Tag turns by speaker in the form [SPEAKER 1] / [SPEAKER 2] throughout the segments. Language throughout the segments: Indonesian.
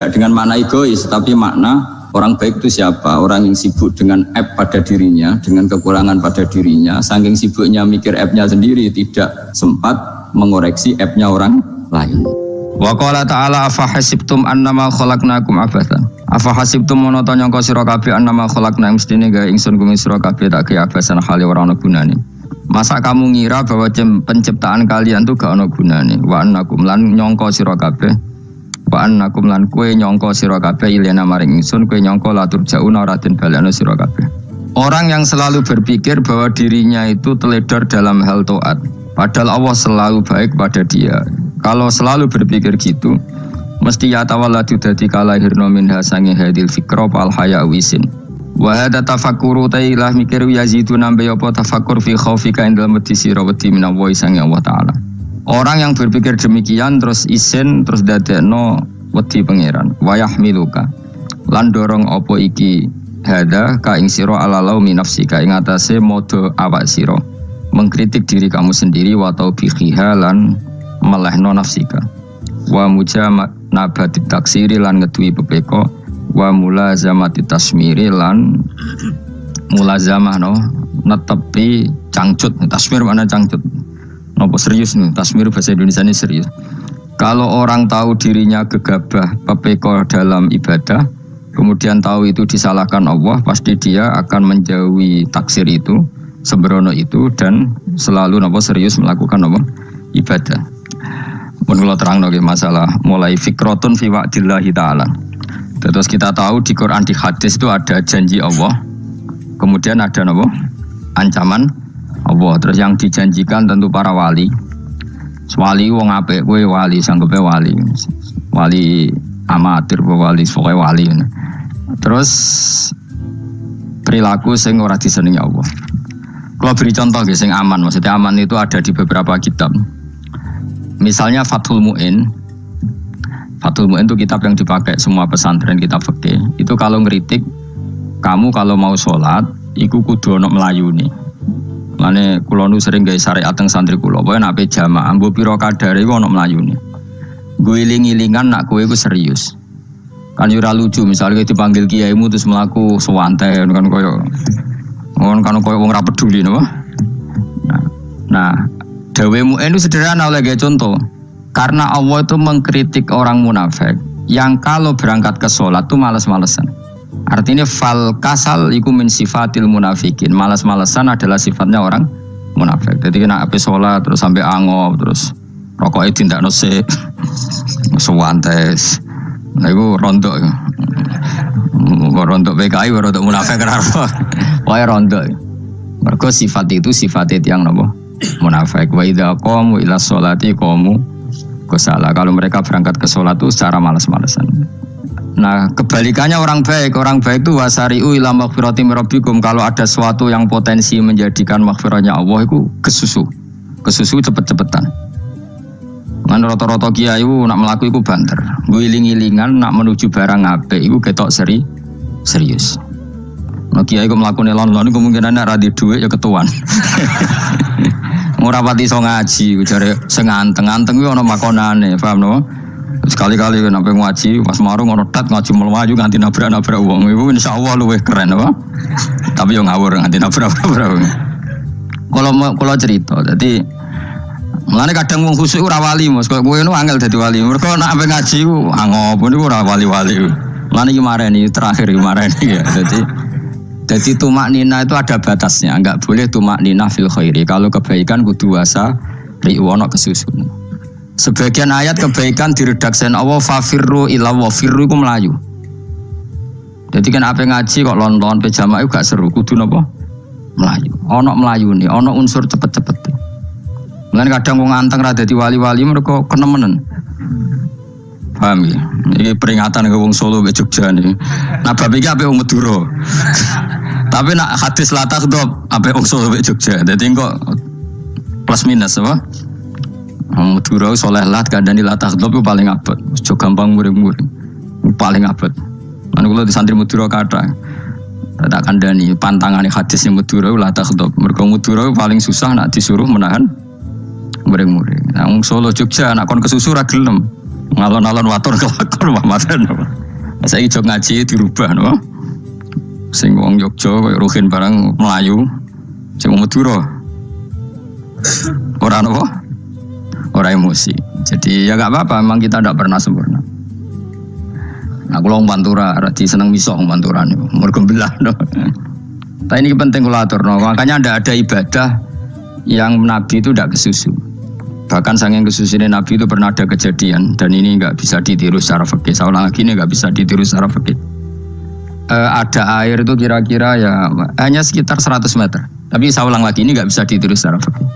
[SPEAKER 1] dengan makna egois, tapi makna orang baik itu siapa? Orang yang sibuk dengan app pada dirinya, dengan kekurangan pada dirinya, saking sibuknya mikir app-nya sendiri, tidak sempat mengoreksi app-nya orang lain.
[SPEAKER 2] Wa qala ta'ala afa hasibtum annama khalaqnakum abatha. Afa hasibtum monoto nyangka sira kabeh annama khalaqna mestine gawe ingsun kuwi sira kabeh tak gawe abasan hale ora ana gunane. Masa kamu ngira bahwa penciptaan kalian tuh gak ana gunane? Wa annakum lan nyangka sira kabeh wa annakum lan kowe nyangka sira kabeh ilena maring ingsun kowe nyangka latur jauna ora den balana sira kabeh. Orang yang selalu berpikir bahwa dirinya itu teledor dalam hal taat, padahal Allah selalu baik pada dia. Kalau selalu berpikir gitu, mesti ya tawalladu dadi kalahirna minha sange hadil fikra fal haya wisin. Wa hada tafakkuru tailah mikir yazidu nambe apa tafakkur fi khaufika indal mati sira wedi minallahi sange Allah taala. Orang yang berpikir demikian terus isin terus dadekno wedi pangeran. Wa yahmiluka lan dorong apa iki hada ka ing sira alalau min nafsika ing atase modo awak sira mengkritik diri kamu sendiri wa taubihiha lan melehno nafsika wa mujamanabati taksiri lan ngeduwi pepeko wa mulazamati tasmiri lan mulazamah netepi cangcut. Tasmir mana cangcut? Nopo serius nih, tasmir bahasa Indonesia ini serius. Kalau orang tahu dirinya gegabah pepeko dalam ibadah, kemudian tahu itu disalahkan Allah, pasti dia akan menjauhi taksir itu, sembrono itu, dan selalu nopo serius melakukan nopo ibadah. Mun kula terangno nggih masalah mulai fikrotun fi wa'dillahi ta'ala. Terus kita tahu di Quran di hadis itu ada janji Allah, kemudian ada nopo ancaman Allah. Terus yang dijanjikan tentu para wali. Wali wong apik kowe wali sanggepe wali. Wali amatir wali pokoke wali. Terus perilaku sing ora disenengi Allah. Kalau beri contoh nggih sing aman, maksudnya aman itu ada di beberapa kitab. Misalnya Fathul Mu'in. Fathul Mu'in itu kitab yang dipakai semua pesantren kitab fikih. Itu kalau ngeritik kamu kalau mau sholat iku kudu ono melayuni. Mane kula nu sering gawe syariat teng santri kula, pokoke nek ape jamaah mbok pira kadare iku ono melayune. Guling-gilingan nak kowe iku serius. Kan yo ora lucu misalnya dipanggil kiaimu terus mlaku sewantai kan koyo wong ora peduli napa. Nah, dawemu itu sederhana oleh gawe contoh. Karena Allah itu mengkritik orang munafik yang kalau berangkat ke sholat tuh malas-malesan. Artinya fal kasal iku min sifatil munafikin. Malas-malesan adalah sifatnya orang munafik. Jadi kena ape sholat terus sampai angop terus rokoknya tindakno sik sewantes. Nah iku rontok. Rontok PKI rontok munafik kenapa? Wae rontok. Mergo sifat itu sifat yang napa? Munafik. Wa idza qamu ila sholati qamu kusala. Kalau mereka berangkat ke sholat itu secara malas-malesan. Nah kebalikannya orang baik itu wasari'u ila maghfirati rabbikum. Kalau ada sesuatu yang potensi menjadikan maghfirahnya Allah itu kesusu cepet-cepetan. Kan rata-rata kiai nak melaku itu banter, guling-gilingan nak menuju barang apik itu ketok serius. Nah kiai itu melakukan elon-elon kemungkinan nak radhi duit ya ketuan. Ora pati iso ngaji, jare sing anteng-anteng kuwi ana makonane, paham no? Sekali-kali kan sampai ngaji, pas marung ono tat ngaji melaju nganti nabrak-nabrak wong. Iku insyaallah luwih keren apa? Tapi yo ngawur nganti nabrak-nabrak. Kalau cerita, jadi mulane kadang wong khusuk ora wali, Mas. Kowe ngono angel dadi wali. Mergo nek sampai ngaji ku angop niku ora wali-wali. Mulane iki mareni terakhir iki mareni ya. Jadi tumak nina itu ada batasnya, enggak boleh tumak nina fil khairi. Kalau kebaikan kudu wasa riwono kesusun. Sebagian ayat kebaikan diredaksen Allah fafirru ila wa firru iku melayu. Jadi kan ape ngaji kok lonton pe jamaah iku gak seru, kudu napa? Melayu. Ana melayune, ana unsur cepet-cepet. Mulane kadang wong anteng ra dadi wali-wali mergo kenemenen. Paham ya? Ini peringatan ke wong Solo ke Jogja nih. Nah bab iki ape wong Madura. Tapi nak hadis latah dop ape wong Solo ke Jogja. Dadi kok plus minus apa? Wong Madura soleh lat kandhani latah dop ku paling abot. Aja gampang muring-muring. Paling abot. Lan kula di santri Madura kathah. Tak kandhani pantangane hadis ning Madura latah dop. Mergo Madura paling susah nak disuruh menahan muring-muring. Nah wong Solo Jogja nak kon kesusu ra gelem. Ngalon-alon watur kelakon pamatan. Saiki jog ngaji dirubah no. Sing wong Yogya koyo Ruhin barang Melayu, sing Madura. Ora napa? Ora emosi. Jadi ya enggak apa-apa, memang kita tidak pernah sempurna. Nah, kula wong Pantura radi seneng misok wong Pantura niku. Mergo belah no. Tapi ini penting kula aturno, makanya ndak ada ibadah yang Nabi itu tidak kesusu. Bahkan saking kesusunya Nabi itu pernah ada kejadian dan ini nggak bisa ditiru secara fikih. Saya ulang lagi ini nggak bisa ditiru secara fikih. Ada air itu kira-kira ya hanya sekitar 100 meter. Tapi saya ulang lagi ini nggak bisa ditiru secara fikih.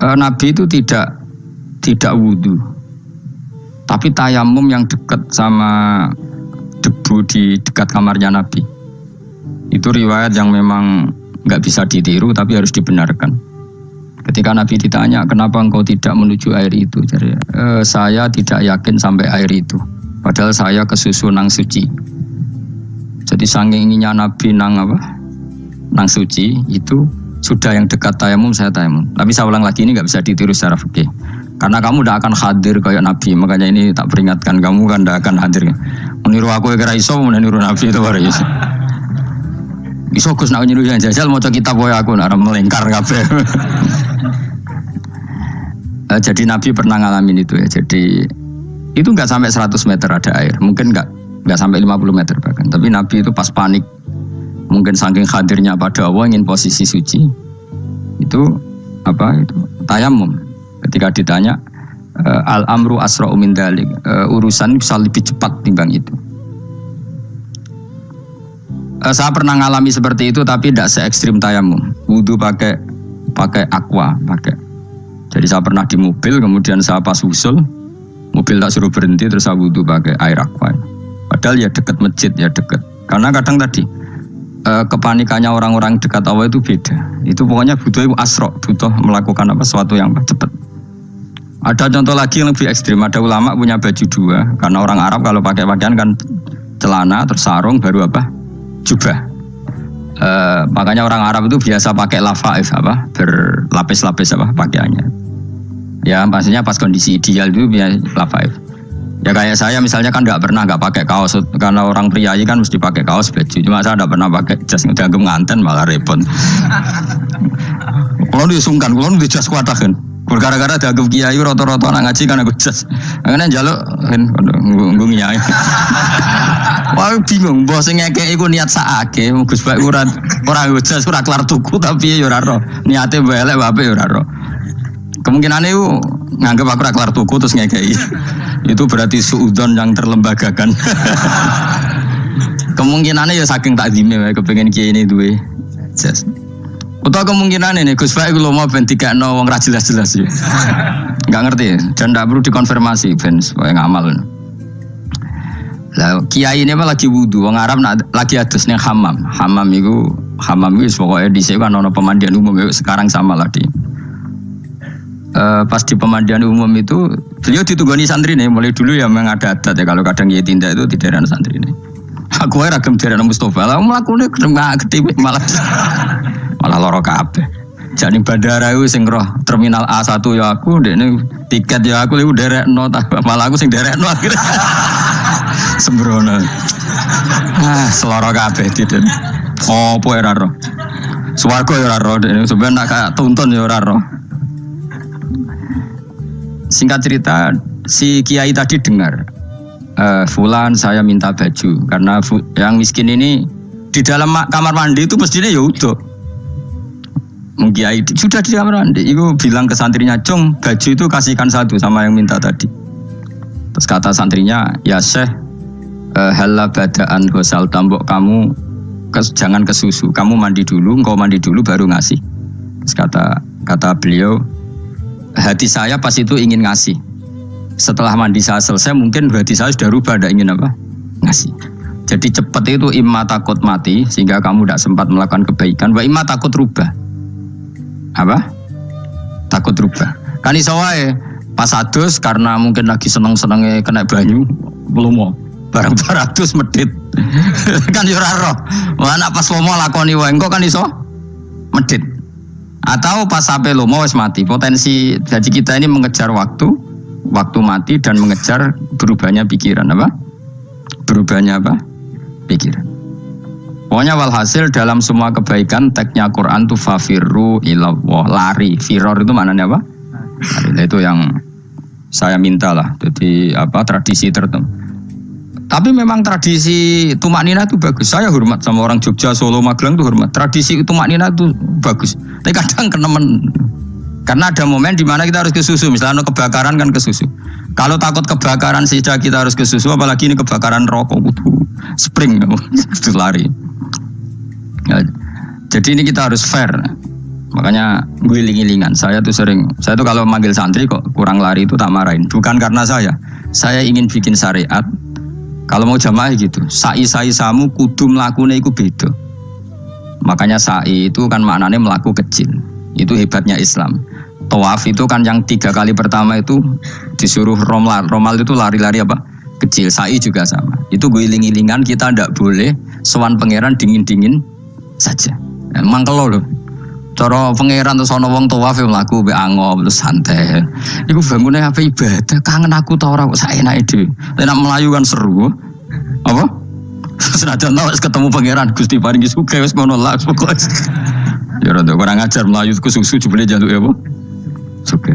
[SPEAKER 2] Nabi itu tidak wudu, tapi tayamum yang dekat sama debu di dekat kamarnya Nabi. Itu riwayat yang memang nggak bisa ditiru tapi harus dibenarkan. Ketika Nabi ditanya, kenapa engkau tidak menuju air itu? Jadi, saya tidak yakin sampai air itu. Padahal saya kesusu nang suci. Jadi saking inginnya Nabi nang nang suci itu sudah yang dekat tayamum saya tayamum. Tapi saya ulang lagi ini nggak bisa ditiru secara fikih. Karena kamu tidak akan hadir kayak Nabi. Makanya ini tak peringatkan kamu kan tidak akan hadir. Meniru aku yang kira iso, meniru Nabi itu baru iso. Iso Gus nak niru yang jajal mau kitab koyo aku nak melingkar kabeh. Jadi Nabi pernah ngalamin itu ya. Jadi itu nggak sampai 100 meter ada air, mungkin nggak sampai 50 meter bahkan. Tapi Nabi itu pas panik, mungkin saking hadirnya pada Allah ingin posisi suci, itu tayamum. Ketika ditanya al amru asra'u min dzalik, urusan bisa lebih cepat timbang itu. Saya pernah ngalami seperti itu tapi tidak se ekstrim tayamum. Wudu pakai aqua, pakai. Jadi saya pernah di mobil, kemudian saya pas usul, mobil tak suruh berhenti, terus saya wudu pakai air aqua. Padahal ya dekat masjid, ya dekat. Karena kadang tadi, kepanikannya orang-orang dekat Allah itu beda. Itu pokoknya butuh asro, butuh melakukan sesuatu yang cepat. Ada contoh lagi yang lebih ekstrim, ada ulama punya baju dua. Karena orang Arab kalau pakai pakaian kan celana, terus sarung, baru jubah. Makanya orang Arab itu biasa pakai lafaif berlapis-lapis pakaiannya. Ya pastinya pas kondisi ideal itu biasa lafaif. Ya kayak saya misalnya kan nggak pakai kaos karena orang priayi kan mesti pakai kaos baju. Cuma saya nggak pernah pakai jas ngedagem nganten malah repot. Kalau disungkan, kalau di jas kuat kan. Gara-gara dagem kiai rata-rata anak ngaji kan aku jas. Akhirnya jaluk kan nggung nyai. Wah bingung, bos ngekek iku niat sakake, Gus Baik ora jas ora kelar tuku tapi ya ora ro. Niate elek wae ya ora ro. Kemungkinan itu nganggep aku ora kelar tuku terus ngekeki. Itu berarti suudzon yang terlembagakan. Kemungkinannya ya saking takdime wae kepengin kiai ini duwe jas. Utawa kemungkinan ini Gus Baik lu mau ben dikekno wong ra jelas-jelas ya. Enggak ngerti dan enggak perlu dikonfirmasi ben supaya ngamal. Lah kiai ini mah lagi wudu, wong Arab lagi adus ning hammam. Hammam itu pokoknya di sini kan ono pemandian umum sekarang sama lah di. Pas di pemandian umum itu beliau ditunggoni santri nih, mulai dulu ya memang ada adat ya kalau kadang kiai tindak itu di daerah santri nih. Aku aja ragam daerah Mustafa, lah melakukan gede malah loro kabeh. Jadi bandara itu sing roh terminal A1 ya aku, ini tiket ya aku liu derek no, malah aku sing derek no akhirnya. Sembrono. Seloro kabeh tidak. Opo ora ro. Swarga ya ora ro, sebenarnya nak kayak tuntun ya ora ro. Singkat cerita, si kiai tadi dengar, Fulan saya minta baju karena yang miskin ini di dalam kamar mandi itu mestinya ya udah. Kiai sudah di kamar mandi, itu bilang ke santrinya, Cung baju itu kasihkan satu sama yang minta tadi. Terus kata santrinya, ya Syekh, halla badaan gosal tambok kamu jangan ke susu, kamu mandi dulu, engkau mandi dulu baru ngasih. Terus kata beliau, hati saya pas itu ingin ngasih. Setelah mandi saya selesai, mungkin hati saya sudah rubah, tidak ingin ngasih. Jadi cepat itu imma takut mati sehingga kamu tidak sempat melakukan kebaikan, wa imma takut rubah. Takut rubah. Kan iso wae pas adus karena mungkin lagi seneng-senenge kena banyu, belum mau. Barang 200 medit. Kan yo ora roh. Wah nek pas lomo lakoni wae engko kan iso medit. Atau pas sampai lomo wis mati. Potensi jadi kita ini mengejar waktu waktu mati dan mengejar berubahnya pikiran apa? Berubahnya apa? Pikiran. Pokoknya walhasil dalam semua kebaikan teksnya Quran tuh fafirru ilallah, lari. Firor itu maknanya apa? Lari. Nah, itu yang saya minta lah. Jadi apa tradisi tertentu. Tapi memang tradisi tumak nina itu bagus. Saya hormat sama orang Jogja, Solo, Magelang tuh hormat. Tradisi tumak nina itu bagus. Tapi kadang kenemen. Karena ada momen di mana kita harus ke susu. Misalnya kebakaran kan ke susu. Kalau takut kebakaran saja kita harus ke susu, apalagi ini kebakaran rokok, spring, itu lari. Ya, jadi ini kita harus fair. Makanya gue iling-ilingan. Saya tuh kalau manggil santri kok kurang lari itu tak marahin. Bukan karena saya ingin bikin syariat. Kalau mau jamaah gitu, sa'i samu kudu mlakune iku beda. Makanya sa'i itu kan maknanya melaku kecil. Itu hebatnya Islam. Tawaf itu kan yang 3 kali pertama itu disuruh romal itu lari-lari apa? Kecil. Sa'i juga sama. Itu gue iling-ilingan, kita ndak boleh sowan pangeran dingin-dingin saja. Emang kalau loh. Cara pangeran terus ana wong tawaf mlaku mbek angop terus santai. Iku bangune apa ibadah? Kangen aku ta ora kok saenake dhewe. Nek melayu kan seru. Apa? Senajan wis ketemu pangeran Gusti paringi sugih wis ngono lah pokoke. Ya rada kurang ajar melayu ku susu jebule jaluk ya apa? Oke.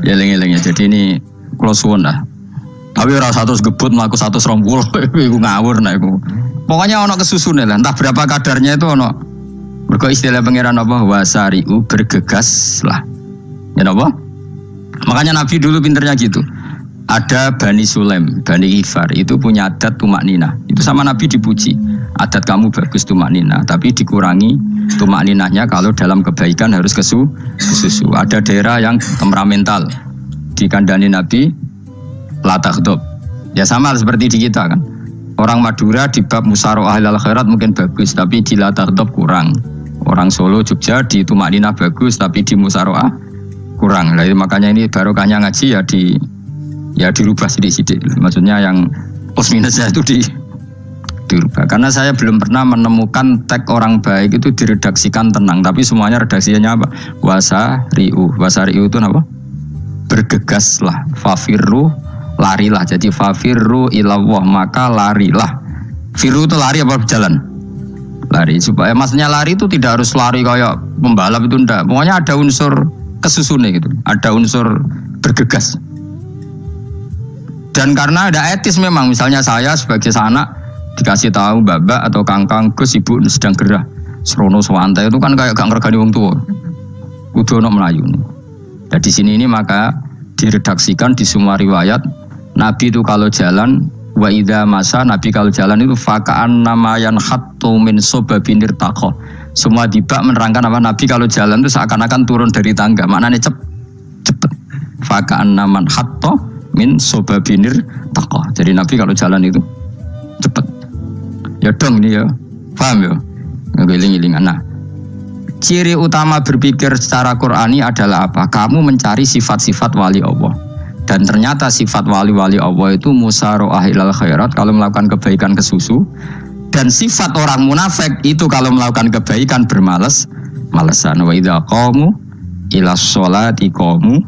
[SPEAKER 2] Ya eling-eling ya. Jadi ini kula suwun lah. Tapi ora 100 gebut mlaku 120 iku ngawur nek iku. Pokoknya ana kesusune lah, entah berapa kadarnya itu ana. Mergo istilah pangeran apa wasari'u bergegas lah. Ya apa? Makanya Nabi dulu pinternya gitu. Ada Bani Sulaim, Bani Ghifar itu punya adat tumak nina. Itu sama Nabi dipuji. Adat kamu bagus tumak nina, tapi dikurangi tumak ninahnya kalau dalam kebaikan harus ke susu. Ada daerah yang temperamental. Dikandani Nabi la taghdab. Ya sama seperti di kita kan. Orang Madura di bab musyawarah ahlul khairat mungkin bagus, tapi di la taghdab kurang. Orang Solo, Jogja di tumak nina bagus, tapi di musyawarah kurang. Jadi makanya ini barokahnya ngaji ya dirubah sidik-sidik. Maksudnya yang plus minusnya itu dirubah. Karena saya belum pernah menemukan tag orang baik itu diredaksikan tenang, tapi semuanya redaksinya apa? Wasari'u itu apa? Bergegaslah, fafirru, larilah. Jadi fafirru ilallah, maka larilah. Firu itu lari apa berjalan? Lari. Supaya maksudnya lari itu tidak harus lari kayak pembalap itu enggak. Pokoknya ada unsur kesusune gitu. Ada unsur bergegas. Dan karena ada etis memang, misalnya saya sebagai anak dikasih tahu babak atau kangkang Gus ibu sedang gerah serono swantai itu kan kayak gak ngergani wong tua. Kudu ono melayu. Dan di sini ini maka diredaksikan di semua riwayat Nabi itu kalau jalan wa idza masa, Nabi kalau jalan itu faka'an namayan hattu min sobabinir taqo. Semua dibak menerangkan apa Nabi kalau jalan itu seakan-akan turun dari tangga. Maknanya cepet. Faka'an naman hattu min sobabinir taqo. Jadi Nabi kalau jalan itu cepet. Ya dong ini ya. Paham ya? Ngeling-ngelingan. Nah, ciri utama berpikir secara Qur'ani adalah apa? Kamu mencari sifat-sifat wali Allah. Dan ternyata sifat wali-wali Allah itu musyaroah ilal khairat, kalau melakukan kebaikan ke susu. Dan sifat orang munafik itu kalau melakukan kebaikan bermales-malesan. Wa idza qamu ilas sholati qamu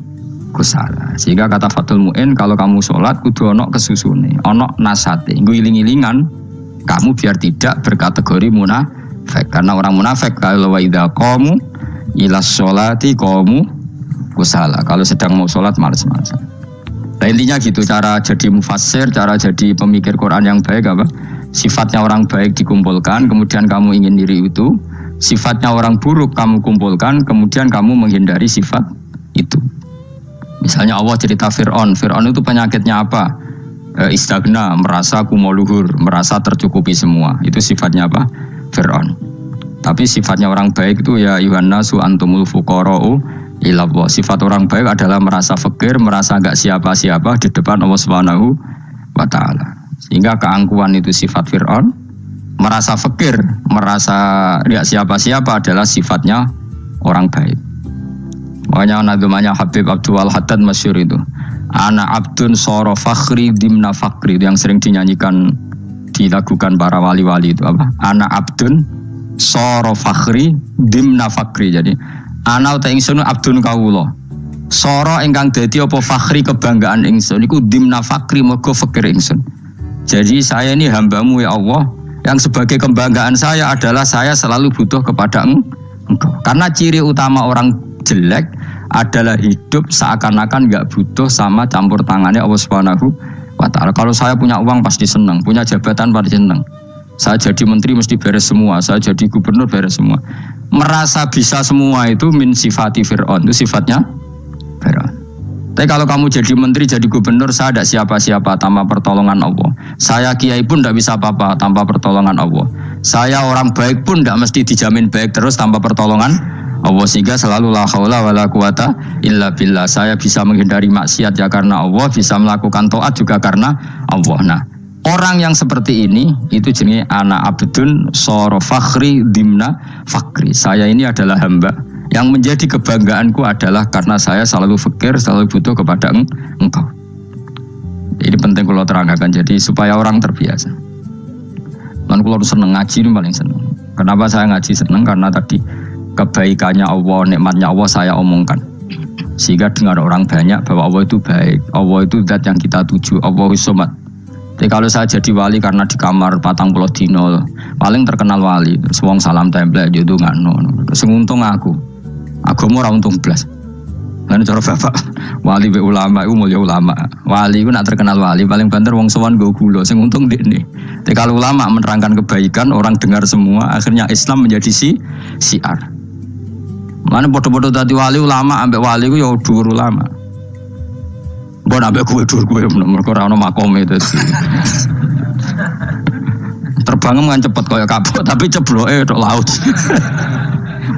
[SPEAKER 2] kusala. Sehingga kata Fathul Mu'in, kalau kamu sholat kudu ono kesusune, ono nasate. Iling-ilingan kamu biar tidak berkategori munafik. Karena orang munafik kalau wa idza qamu ilas sholati qamu kusala. Kalau sedang mau sholat males-malesan. Nah, intinya gitu, cara jadi mufassir, cara jadi pemikir Quran yang baik apa? Sifatnya orang baik dikumpulkan, kemudian kamu ingin diri itu. Sifatnya orang buruk kamu kumpulkan, kemudian kamu menghindari sifat itu. Misalnya Allah cerita Fir'aun itu penyakitnya apa? Istagna, merasa kumoluhur, merasa tercukupi semua. Itu sifatnya apa? Fir'aun. Tapi sifatnya orang baik itu ya Yuhannasu antumul fuqara'u ilallah. Sifat orang baik adalah merasa fakir, merasa enggak siapa-siapa di depan Allah Subhanahu wa taala. Sehingga keangkuhan itu sifat Fir'aun, merasa fakir, merasa enggak siapa-siapa adalah sifatnya orang baik. Makanya nadumanya Habib Abdul Haddad masyhur itu. Ana abdun soro fakhri dimna fakri, itu yang sering dinyanyikan, dilakukan para wali-wali itu apa? Ana abdun soro fakhri dimna fakri. Jadi ana uta ingsun abdun kawula. Soro ingkang dadi apa fakhri kebanggaan ingsun iku dimna fakri mergo fakir ingsun. Jadi saya ini hambamu ya Allah, yang sebagai kebanggaan saya adalah saya selalu butuh kepada Engkau. Karena ciri utama orang jelek adalah hidup seakan-akan enggak butuh sama campur tangannya Allah Subhanahu wa taala. Kalau saya punya uang pasti senang, punya jabatan pasti senang. Saya jadi menteri mesti beres semua, saya jadi gubernur beres semua. Merasa bisa semua itu min sifati Fir'aun, itu sifatnya Fir'aun. Tapi kalau kamu jadi menteri, jadi gubernur, saya tidak siapa-siapa tanpa pertolongan Allah. Saya kiai pun tidak bisa apa-apa tanpa pertolongan Allah. Saya orang baik pun tidak mesti dijamin baik terus tanpa pertolongan Allah. Sehingga selalu la haula wala quwata illa billah. Saya bisa menghindari maksiat ya karena Allah, bisa melakukan taat juga karena Allah. Nah, orang yang seperti ini itu jenis ana abdun soro fakhri dimna fakri. Saya ini adalah hamba yang menjadi kebanggaanku adalah karena saya selalu fakir, selalu butuh kepada Engkau. Ini penting kalau terangkan jadi supaya orang terbiasa. Dan kalau seneng ngaji ini paling seneng. Kenapa saya ngaji seneng? Karena tadi kebaikannya Allah, nikmatnya Allah saya omongkan. Sehingga dengar orang banyak bahwa Allah itu baik, Allah itu zat yang kita tuju, Allahu Somad. Jadi kalau saya jadi wali karena di kamar 40 dino paling terkenal wali, terus wong salam template gitu nggak terus untung aku mau ora untung blas. Lan cara bapak wali be ulama iku mulya ulama. Wali iku nak terkenal wali paling banter wong sowan nggo gula sing untung ndekne. Tapi kalau ulama menerangkan kebaikan orang dengar semua akhirnya Islam menjadi syiar. Mana bodoh-bodoh tadi wali ulama ambek wali iku ya dhuwur ulama. Bon ambek gue mergo ora ono makome itu. Terbang kan cepet kaya kapuk tapi cebloke tok laut.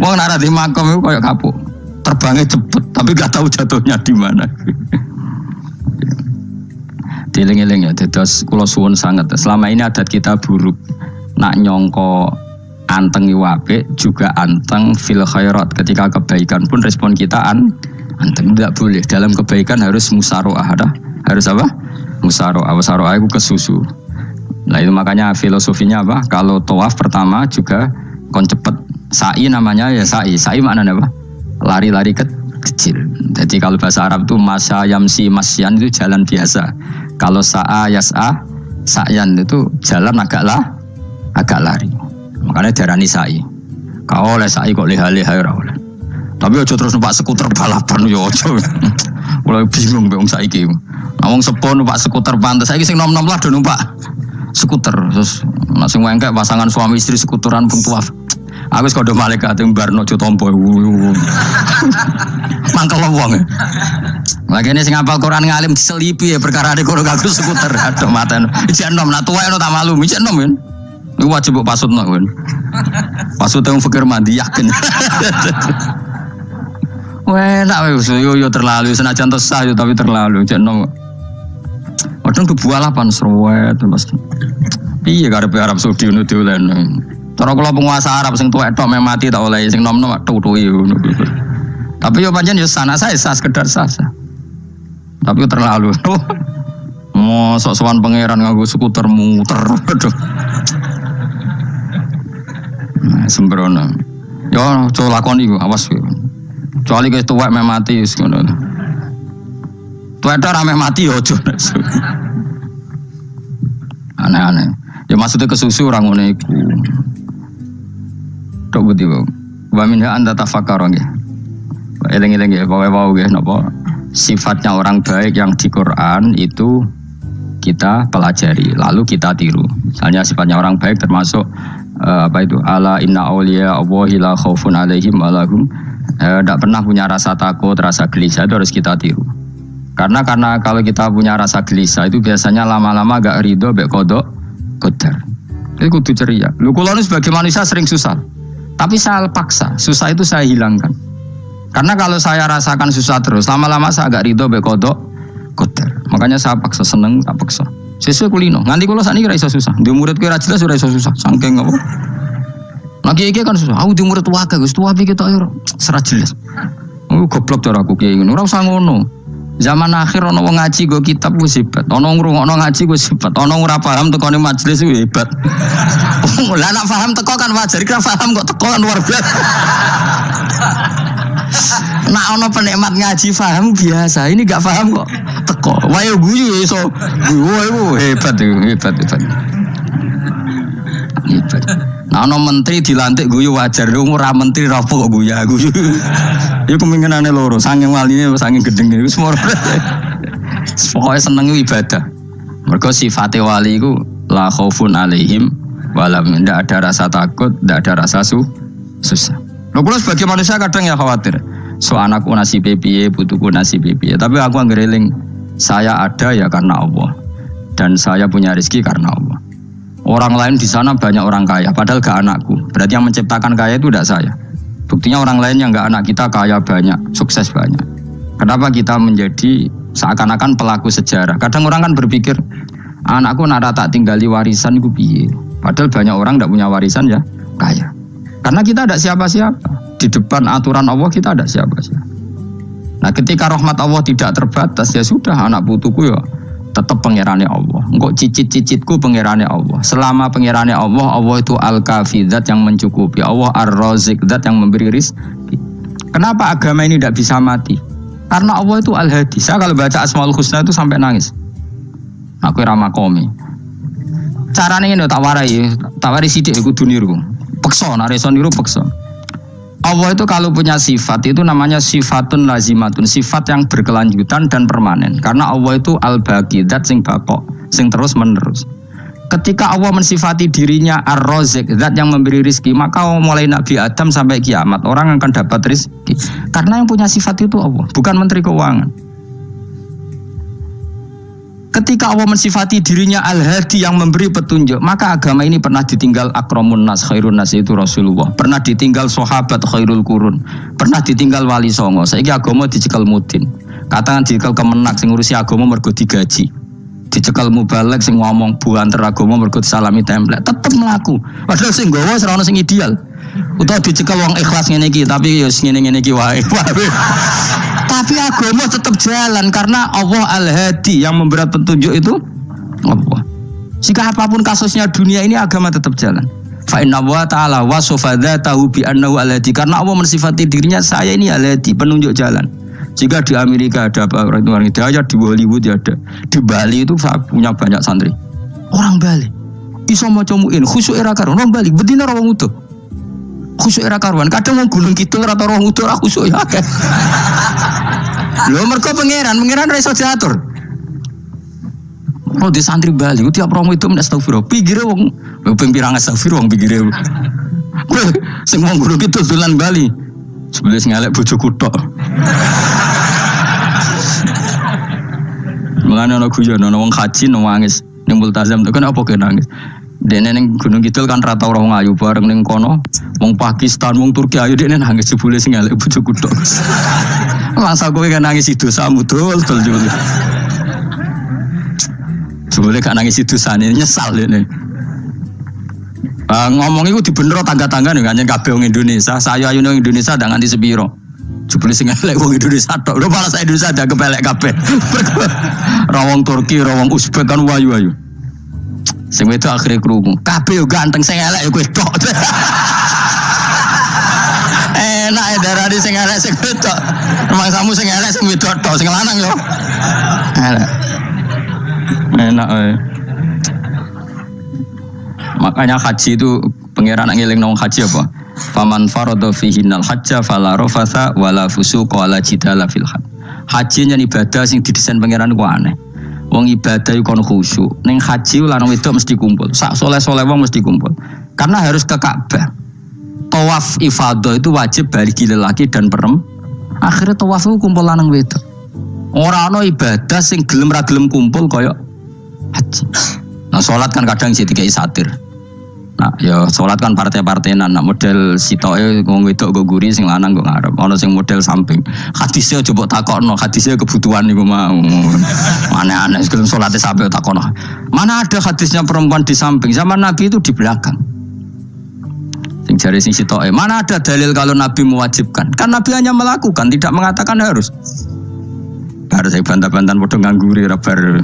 [SPEAKER 2] Wong nek ora di makom iku kaya kapuk. Terbangnya cepet tapi gak tahu jatuhnya di mana. Dieling-eling ya, terus kula suwun sangat. Selama ini adat kita buruk. Nak nyongko anteng iwape juga anteng fil khairat. Ketika kebaikan pun respon kita anteng, tidak boleh. Dalam kebaikan harus musaroah. Harus apa? Musaroah. Musaroah itu kesusu. Nah itu makanya filosofinya apa? Kalau tawaf pertama juga kon cepet. Sa'i namanya ya sa'i. Sa'i maknanya apa? Lari-lari kecil. Jadi kalau bahasa Arab itu masya yamsi masyan itu jalan biasa. Kalau sa'a yas'a sa'yan itu jalan agak lari. Makanya diarani sa'i. Kau oleh sa'i kok leha-leha ora oleh. Tapi aja terus numpak skuter balapan yo aja. Mulai bingung mbek wong saiki. Wong sepo numpak skuter pantes saiki sing nom-nom lah do numpak skuter. Terus nek sing wengkek pasangan suami istri skuteran pun tuaf. Aku wis kodho malaikat mbarno aja tampa. Mangkel wong. Lagi ini sing hafal Quran ngalim diselipi ya perkara ade kono aku skuter. Aduh maten. Ijek nom nak tuwek tak malu. Ijek nom kan. Niku wajib mbok pasutno kan. Pasut yang fikir mandi yakin. Wah, nak yo terlalu senajan to sah yo tapi terlalu jeneng. Padahal ke balapan serwet Mas. Piye karepe Arab Saudi ngono diolen. Cara kula penguasa Arab sing tuwek tok mati tak oleh sing nom-nom tutuki ngono. Tapi yo pancen yo sana saya sah sekedar sah. Tapi terlalu. Mosok sowan pangeran nganggo skuter muter. Aduh. Nah, sembrono. Yo coba lakoni iku awas kowe. Kecuali guys tuwek meh mati wis ngono. Tuwek ora meh mati yo aja. Aneh-aneh. Ya maksudnya kesusu ora ngono iku. Tok budi wae. Wa minha anta tafakkar nggih. Eling-eling nggih wae-wae nggih napa sifatnya orang baik yang di Quran itu kita pelajari lalu kita tiru. Misalnya sifatnya orang baik termasuk apa itu ala inna auliya Allahi la khaufun alaihim wa lahum tidak pernah punya rasa takut, rasa gelisah, itu harus kita tiru. Karena kalau kita punya rasa gelisah itu biasanya lama-lama agak ridho, mbek kodok, qadar. Jadi kudu ceria. Lu kalau sebagai manusia sering susah, tapi saya paksa, susah itu saya hilangkan. Karena kalau saya rasakan susah terus, lama-lama saya agak ridho, mbek kodok, qadar. Makanya saya paksa, seneng, tak paksa. Sesuai kulino. Nganti kalau saat ini kira iso susah. Di murid kira jelas sudah iso susah. Sangking apa? Lagi kan susah. Aku di murid wae Gus, tuwa iki ketok serat jelas. Goblok cara aku kiai ngono. Ora usah ngono. Zaman akhir ana wong ngaji go kitab wis hebat. Ana ngrungokno ngaji wis hebat. Ana ora paham tekone majelis wis hebat. Lah nek paham teko kan wajar, kira paham kok teko kan luar biasa. Nak ono penikmat ngaji paham biasa, ini gak paham kok teko. Wayo guyu iso. Guyu hebat. Nah ono menteri dilantik guyu wajar, ora menteri rapo kok guyu. Iku kemungkinane loro, saking waline saking gedeng iku semua. Pokoke seneng ibadah. Mergo sifate wali iku la khaufun alaihim walam, ndak ada rasa takut, ndak ada rasa susah. Lho kula sebagai manusia kadang ya khawatir. So anakku nasibe piye, putuku nasibe piye. Tapi aku anggereling saya ada ya karena Allah. Dan saya punya rezeki karena Allah. Orang lain di sana banyak orang kaya, padahal gak anakku. Berarti yang menciptakan kaya itu tidak saya. Buktinya orang lain yang gak anak kita kaya banyak, sukses banyak. Kenapa kita menjadi seakan-akan pelaku sejarah? Kadang orang kan berpikir, anakku nara tak tinggali warisan itu piye. Padahal banyak orang tidak punya warisan ya kaya. Karena kita ada siapa-siapa. Di depan aturan Allah kita ada siapa-siapa. Nah ketika rahmat Allah tidak terbatas, ya sudah anak putuku ya tetap pengirannya Allah. Engkau cicit-cicitku pengirannya Allah. Selama pengirannya Allah, Allah itu al-kafi, zat yang mencukupi. Allah ar-razik, zat yang memberi rizki. Kenapa agama ini tidak bisa mati? Karena Allah itu al-hadi. Saya kalau baca Asmaul Husna itu sampai nangis. Aku ramakomi. Caranya ini tak warai sidik aku duniru. Pekso, nareson niru pekso. Allah itu kalau punya sifat itu namanya sifatun lazimatun, sifat yang berkelanjutan dan permanen. Karena Allah itu al-baqi, zat sing baqo, sing terus menerus. Ketika Allah mensifati dirinya ar-razik, zat yang memberi rizki, maka mulai Nabi Adam sampai kiamat orang akan dapat rizki. Karena yang punya sifat itu Allah, bukan Menteri Keuangan. Ketika Allah mensifati dirinya al-hadi yang memberi petunjuk, maka agama ini pernah ditinggal akramun nas, khairun nas itu Rasulullah. Pernah ditinggal sahabat khairul qurun. Pernah ditinggal wali songo. Saiki agama dicekel mudin. Katakan dicekel kemenak sing ngurusi agama mergo digaji. Dicekel mubalek sing ngomong buanter agama mergo disalami template. Tetep mlaku. Padahal sing nggawa ora ono sing ideal. Utawa dicekel wong ikhlas ngene iki, tapi ya ngene-ngene iki wae. Tapi agama tetap jalan karena Allah al-hadi yang memberi petunjuk itu Allah. Jika apapun kasusnya dunia ini agama tetap jalan. Fa inna wa ta'ala wasafa dzatahu bi annahu al-hadi, karena Allah mensifati dirinya saya ini al-hadi, penunjuk jalan. Jika di Amerika ada orang hidayah, di Hollywood ada, di Bali itu punya banyak santri. Orang Bali iso maca muin khusyuk era karo orang Bali bedina ora wong utuh. Khusyuk era karuan, kadang wong Gunung Kidul ora tau utuh ora khusyuk ya. Lho mergo pangeran ora iso diatur. Oh di santri Bali tiap romo itu mendak astagfirullah. Pikire wong ping pirang astagfirullah wong pikire. Sing wong Gunung Kidul dolan Bali. Sebelah ngelek bojoku tok. Mulane ana guyon ana wong haji nangis ning multazam to kan apa ke nangis. Dene ning Gunung Kidul kan rata ora wong ayu bareng ning kono wong Pakistan wong Turki ayu dene nangis jebule sing elek bojoku tok. Masa kowe kan nangis dosamu dol jule. Jebule kan nangis dosane nyesal dene. Ngomong iku dibenero tangga-tangga ning kanjen kabeh wong Indonesia. Saya ayu nang Indonesia ndak nganti sepiro. Jebule sing elek wong Indonesia tok. Lho malah sak Indonesia ada kepelek kabeh. Ra wong Turki, ra wong Uzbek kan wayu-wayu. Sing wedok akhire krungu. Kabeh yo ganteng sing elek yo kowe tok. Enak ya darani sing elek sing wedok. Rumangsamu sing elek sing wedok tok, sing lanang yo. Enak ae. Makanya haji itu pangeran ngeling nang haji apa? Faman farada fihinnal hajja fala rafatha wala fusuqa wala jidala fil hajj. Haji yen ibadah sing didesain pangeran ku aneh. Wong ibadah iku kon khusyuk. Ning haji lanang wedok mesti kumpul. Sak soleh-soleh wong mesti kumpul. Karena harus ke Ka'bah. Tawaf ifadah itu wajib bagi lelaki dan perempuan. Akhirnya tawaf itu kumpul lanang wedok. Ora ana ibadah sing gelem ra gelem kumpul kaya haji. Nah salat kan kadang sih dikai satir. Nah ya salat kan partai-partainan. Nah model sitoke wong wedok go guri sing lanang go ngarep. Ana sing model samping. Hadise aja mbok takokno, hadise kebutuhan niku mau. Aneh-aneh sebelum salate sampai takokno. Mana ada hadisnya perempuan di samping? Zaman Nabi itu di belakang. Sing jare sing sitoke, mana ada dalil kalau Nabi mewajibkan? Kan Nabi hanya melakukan, tidak mengatakan harus. Baru saya bantah-bantahan padha ngangguri ra bar.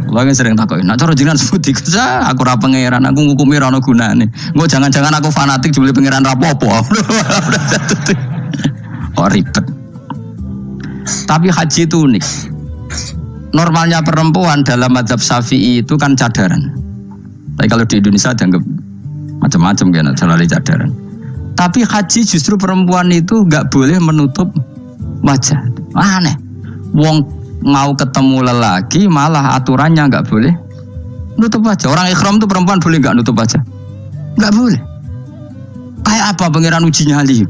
[SPEAKER 2] Lagi sering takut, nak cara jenengan sebuti kerja, aku ora pangeran, aku ngukumi ora ono gunane. Engko jangan-jangan aku fanatik jebule pangeran rapopo. Kok ribet. Tapi haji itu unik. Normalnya perempuan dalam mazhab Syafi'i itu kan cadaran. Tapi kalau di Indonesia dianggap macam-macam kan, selalu cadaran. Tapi haji justru perempuan itu nggak boleh menutup wajah. Aneh. Wong mau ketemu lelaki malah aturannya nggak boleh nutup wajah. Orang ikhram itu perempuan boleh nggak nutup wajah? Nggak boleh. Kayak apa pangeran uji nyali?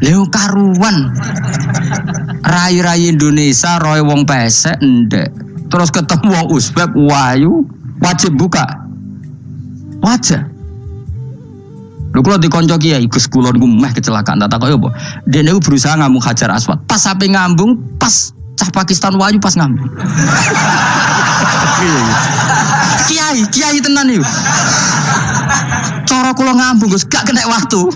[SPEAKER 2] Leo karuan. Rai-rai Indonesia roy wong pesek ndek. Terus ketemu wong Uzbek wayu wajib buka wajah. Lho kula dikonco kiai Gus kula niku meh kecelakaan tak takoki apa. Dene niku berusaha ngambung Hajar Aswad. Pas sampe ngambung pas cah Pakistan wayu pas ngambung. Kiai tenan niku. Cara kula ngambung Gus gak kena waktu.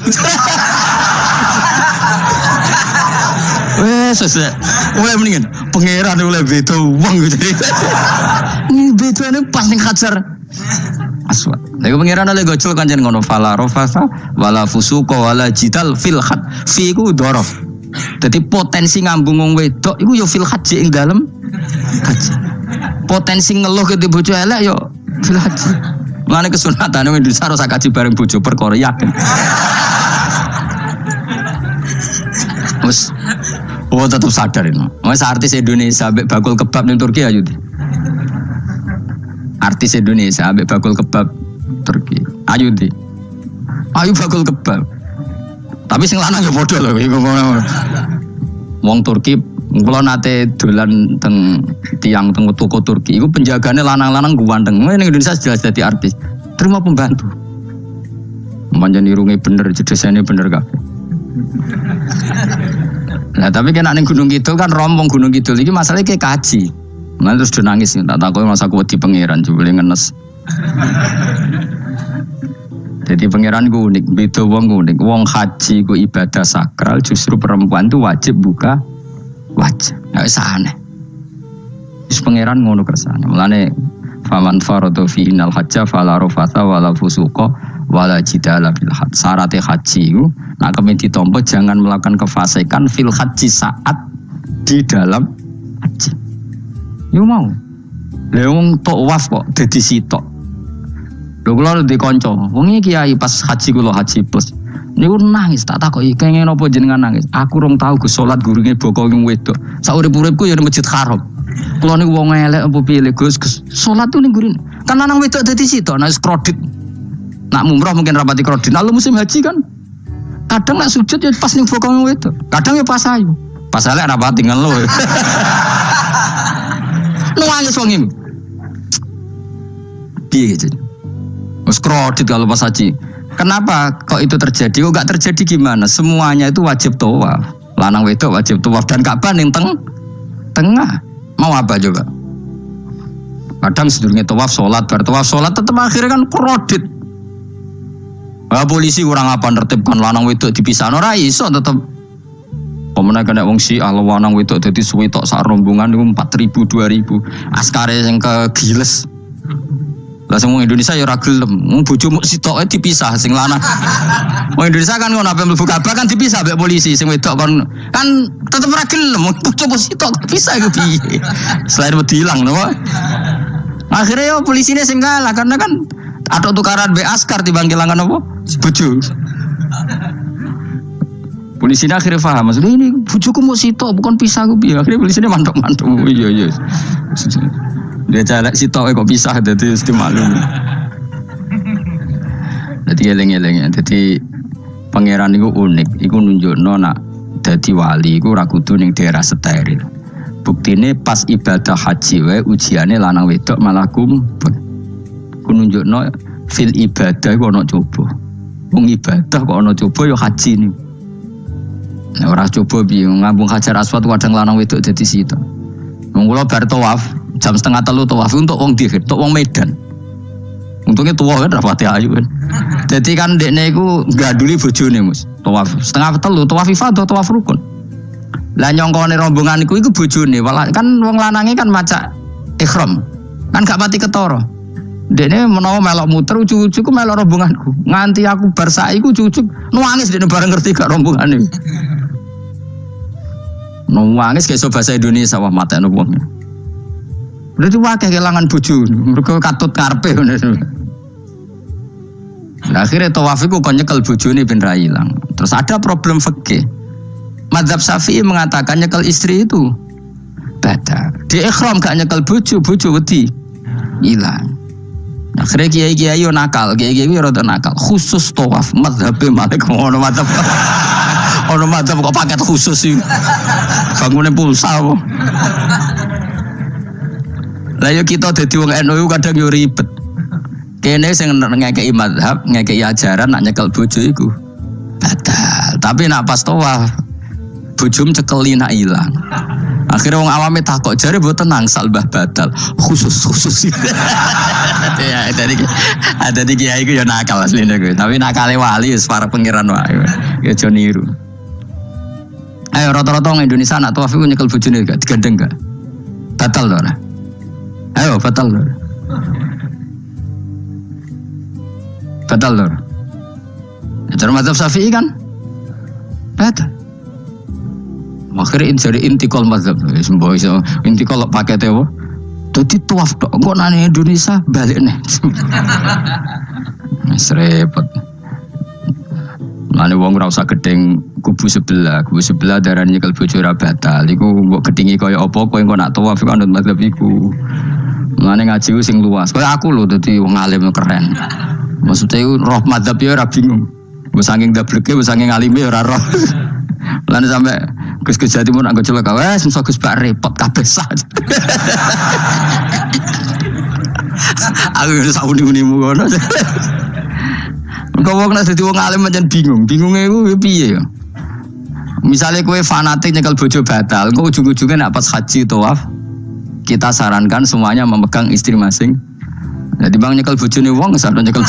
[SPEAKER 2] Wes oleh mendingan pangeran oleh beda wong gitu. Ini bedane pas ning Hajar Aswad. Lha pangeran oleh gojol kanjen ngono fala rafasa wala fusuqa wala jidal fil khat. Fi ku dhorof. Dadi potensi ngambung wong wedok iku ya fil haji ing dalem haji. Potensi ngeluh ke bojo elek ya fil haji. Mane kesunatane Indonesia ora kaji bareng bojo perkara yakin. Wes tetap sadar ini. Mas artis Indonesia ambek bakul kebab ning Turki ayo. Artis Indonesia ambek bakul kebab Turki. Ayo di. Ayo bakul kebab. Tapi sing lanang ya padha lho iku. Wong Turki kula nate dolan teng tiang teng toko Turki iku penjagane lanang-lanang guwandeng. Ning Indonesia jelas dadi artis. Terima pembantu. Manjan irunge bener, jedesane bener kabeh. Nah tapi kena ning Gunung Kidul kan rombong Gunung Kidul iki masalahnya kayak kaji. Nah terus dia nangis tak takoki masa aku wedi pangeran jebule ngenes. Jadi pangeran ku unik, beda wong unik. Wong haji ku ibadah sakral, justru perempuan itu wajib buka wajah. Enggak aneh. Wis pangeran ngono kersane. Mulane faman faradu fi innal hajja fala rafatha wala fusuqa wala jidala bil hajj. Syarat haji ku nak kemen ditampa jangan melakukan kefasikan fil haji saat di dalam haji. Yo mau. Lha wong tawaf kok dadi sitok. Lho kula dikonco, wong iki kiai pas haji kula haji plus. Niku nangis tak takoki kenging napa jenengan nangis. Aku rong tau Gus salat gurunge boko wong wedok. Sak urip-uripku ya Masjid Haram. Kula niku wong elek apa piye Gus salat tuh ning gurine. Kan lanang wedok dadi sitok nek kredit. Nak umroh mungkin rapati kredit. Lalu musim haji kan kadang nak sujud ya pas ning boko wong wedok. Kadang ya pas ayu. Pas elek rapati ngelo. Nangis wong iki. Piye gitu. Mas kredit kalau pas haji. Kenapa kok itu terjadi? Kok gak terjadi gimana? Semuanya itu wajib tawaf. Lanang wedok wajib tawaf dan Ka'bah ning tengah. Mau apa coba? Kadang sedurunge tawaf salat, bar tawaf salat tetep akhirnya kan kredit. Polisi kurang apa nertibkan lanang wedok dipisahno ora iso tetep. Pemene kena wong Syiah lanang wedok dadi suwi tok sak rombongan niku 4.000 2.000. Askare sing kegiles. Lah semua Indonesia ya ora gelem. Wong bojomu sitoke dipisah sing lanang. Wong Indonesia kan ngono ape mlebu Ka'bah kan dipisah mbek polisi sing wedok kan tetep ora gelem. Bojomu sitok dipisah iku piye? Selain wedi ilang lho. Akhirnya ya polisine sing kalah karena kan ada tukaran mbek askar timbang kelangan apa? Bojo. Polisine akhirnya paham maksudnya ini bojoku mau sitok bukan pisah ku piye. Akhirnya polisine mantuk-mantuk. Iya. Dia celek sitok kok pisah dadi mesti maklum. Dadi eling-eling. Dadi pangeran niku unik, iku nunjukno nak dadi wali iku ora kudu ning daerah steril. Buktine pas ibadah haji wae ujiane lanang wedok malah kumpul. Ku nunjukno fil ibadah iku ana coba. Wong ibadah kok ana coba ya haji niku. Nek ora coba piye ngambung Hajar Aswad kadang lanang wedok dadi sitok. Wong kula bar tawaf jam 2:30 tawaf untuk wong dihir, untuk wong Medan. Untungnya tua kan rapati ayu kan. Jadi kan dekne iku gaduli bojone Mus. Tawaf 2:30 tawaf ifadah tawaf rukun. Lah nyongkone rombongan iku bojone, kan wong lanange kan maca ihram. Kan gak pati ketara. Dekne menawa melok muter ujug-ujug melok rombonganku. Nganti aku bar saiki ujug-ujug nangis dekne bareng ngerti gak rombongane. Nangis kayak bahasa Indonesia wah matekno wong. Berarti wae kelangan bojo, mergo katut karepe ngono. Nah, akhirnya tawaf itu kon nyekel bojone ben ra ilang. Terus ada problem fikih. Mazhab Syafi'i mengatakan nyekel istri itu batal. Di ikhram gak nyekel bojo wedi ilang. Akhirnya kiai-kiai yo nakal, kiai-kiai yo rada nakal. Khusus tawaf mazhab Malik ngono mazhab. Ono mazhab kok paket khusus sih. Bangune pulsa apa. Lah yo kita dadi wong NU kadang yo ribet. Kene sing ngekeki mazhab, ngekeki ajaran nak nyekel bojo iku batal. Tapi nak pas tawaf bojom cekeli nak ilang. Akhirnya wong awame takok jare mbok tenang salbah batal. Khusus. Ya ada di kiai iku ya nakal asline kuwi. Tapi nakale wali wis para pangeran wae. Ya aja niru. Ayo rata-rata wong Indonesia nak tawaf iku nyekel bojone gak digandeng gak? Batal to ora? Ayo batal to. Batal lor. Cara mazhab Syafi'i kan batal. Akhirnya jadi intikal mazhab. Semboh iso intikal pakete apa? Dadi tawaf tok kok nang Indonesia balik nih. Wis repot. Mane wong ora usah gedeng kubu sebelah darane nyekel bojo ora batal. Iku mbok gedhingi kaya apa kowe engko nak tawaf iku anut mazhab iku. Mane ngaji sing luas. Kaya aku lho dadi wong alim keren. Maksudnya roh mazhab ya ora bingung. Wis saking dableke, wis saking alime ora roh. Lan sampe Gus Jawa Timur anggo celaka wes mesti Gus Bak repot kabeh sah. Aku wis sauni-unimu ngono. Kok wong nek dadi wong alim pancen bingung. Bingunge iku piye ya? Misale kowe fanatik nyekel bojo batal, kok ujug-ujuge nek pas haji tawaf kita sarankan semuanya memegang istri masing. Jadi bang nyekel bojone wong sadon nyekel.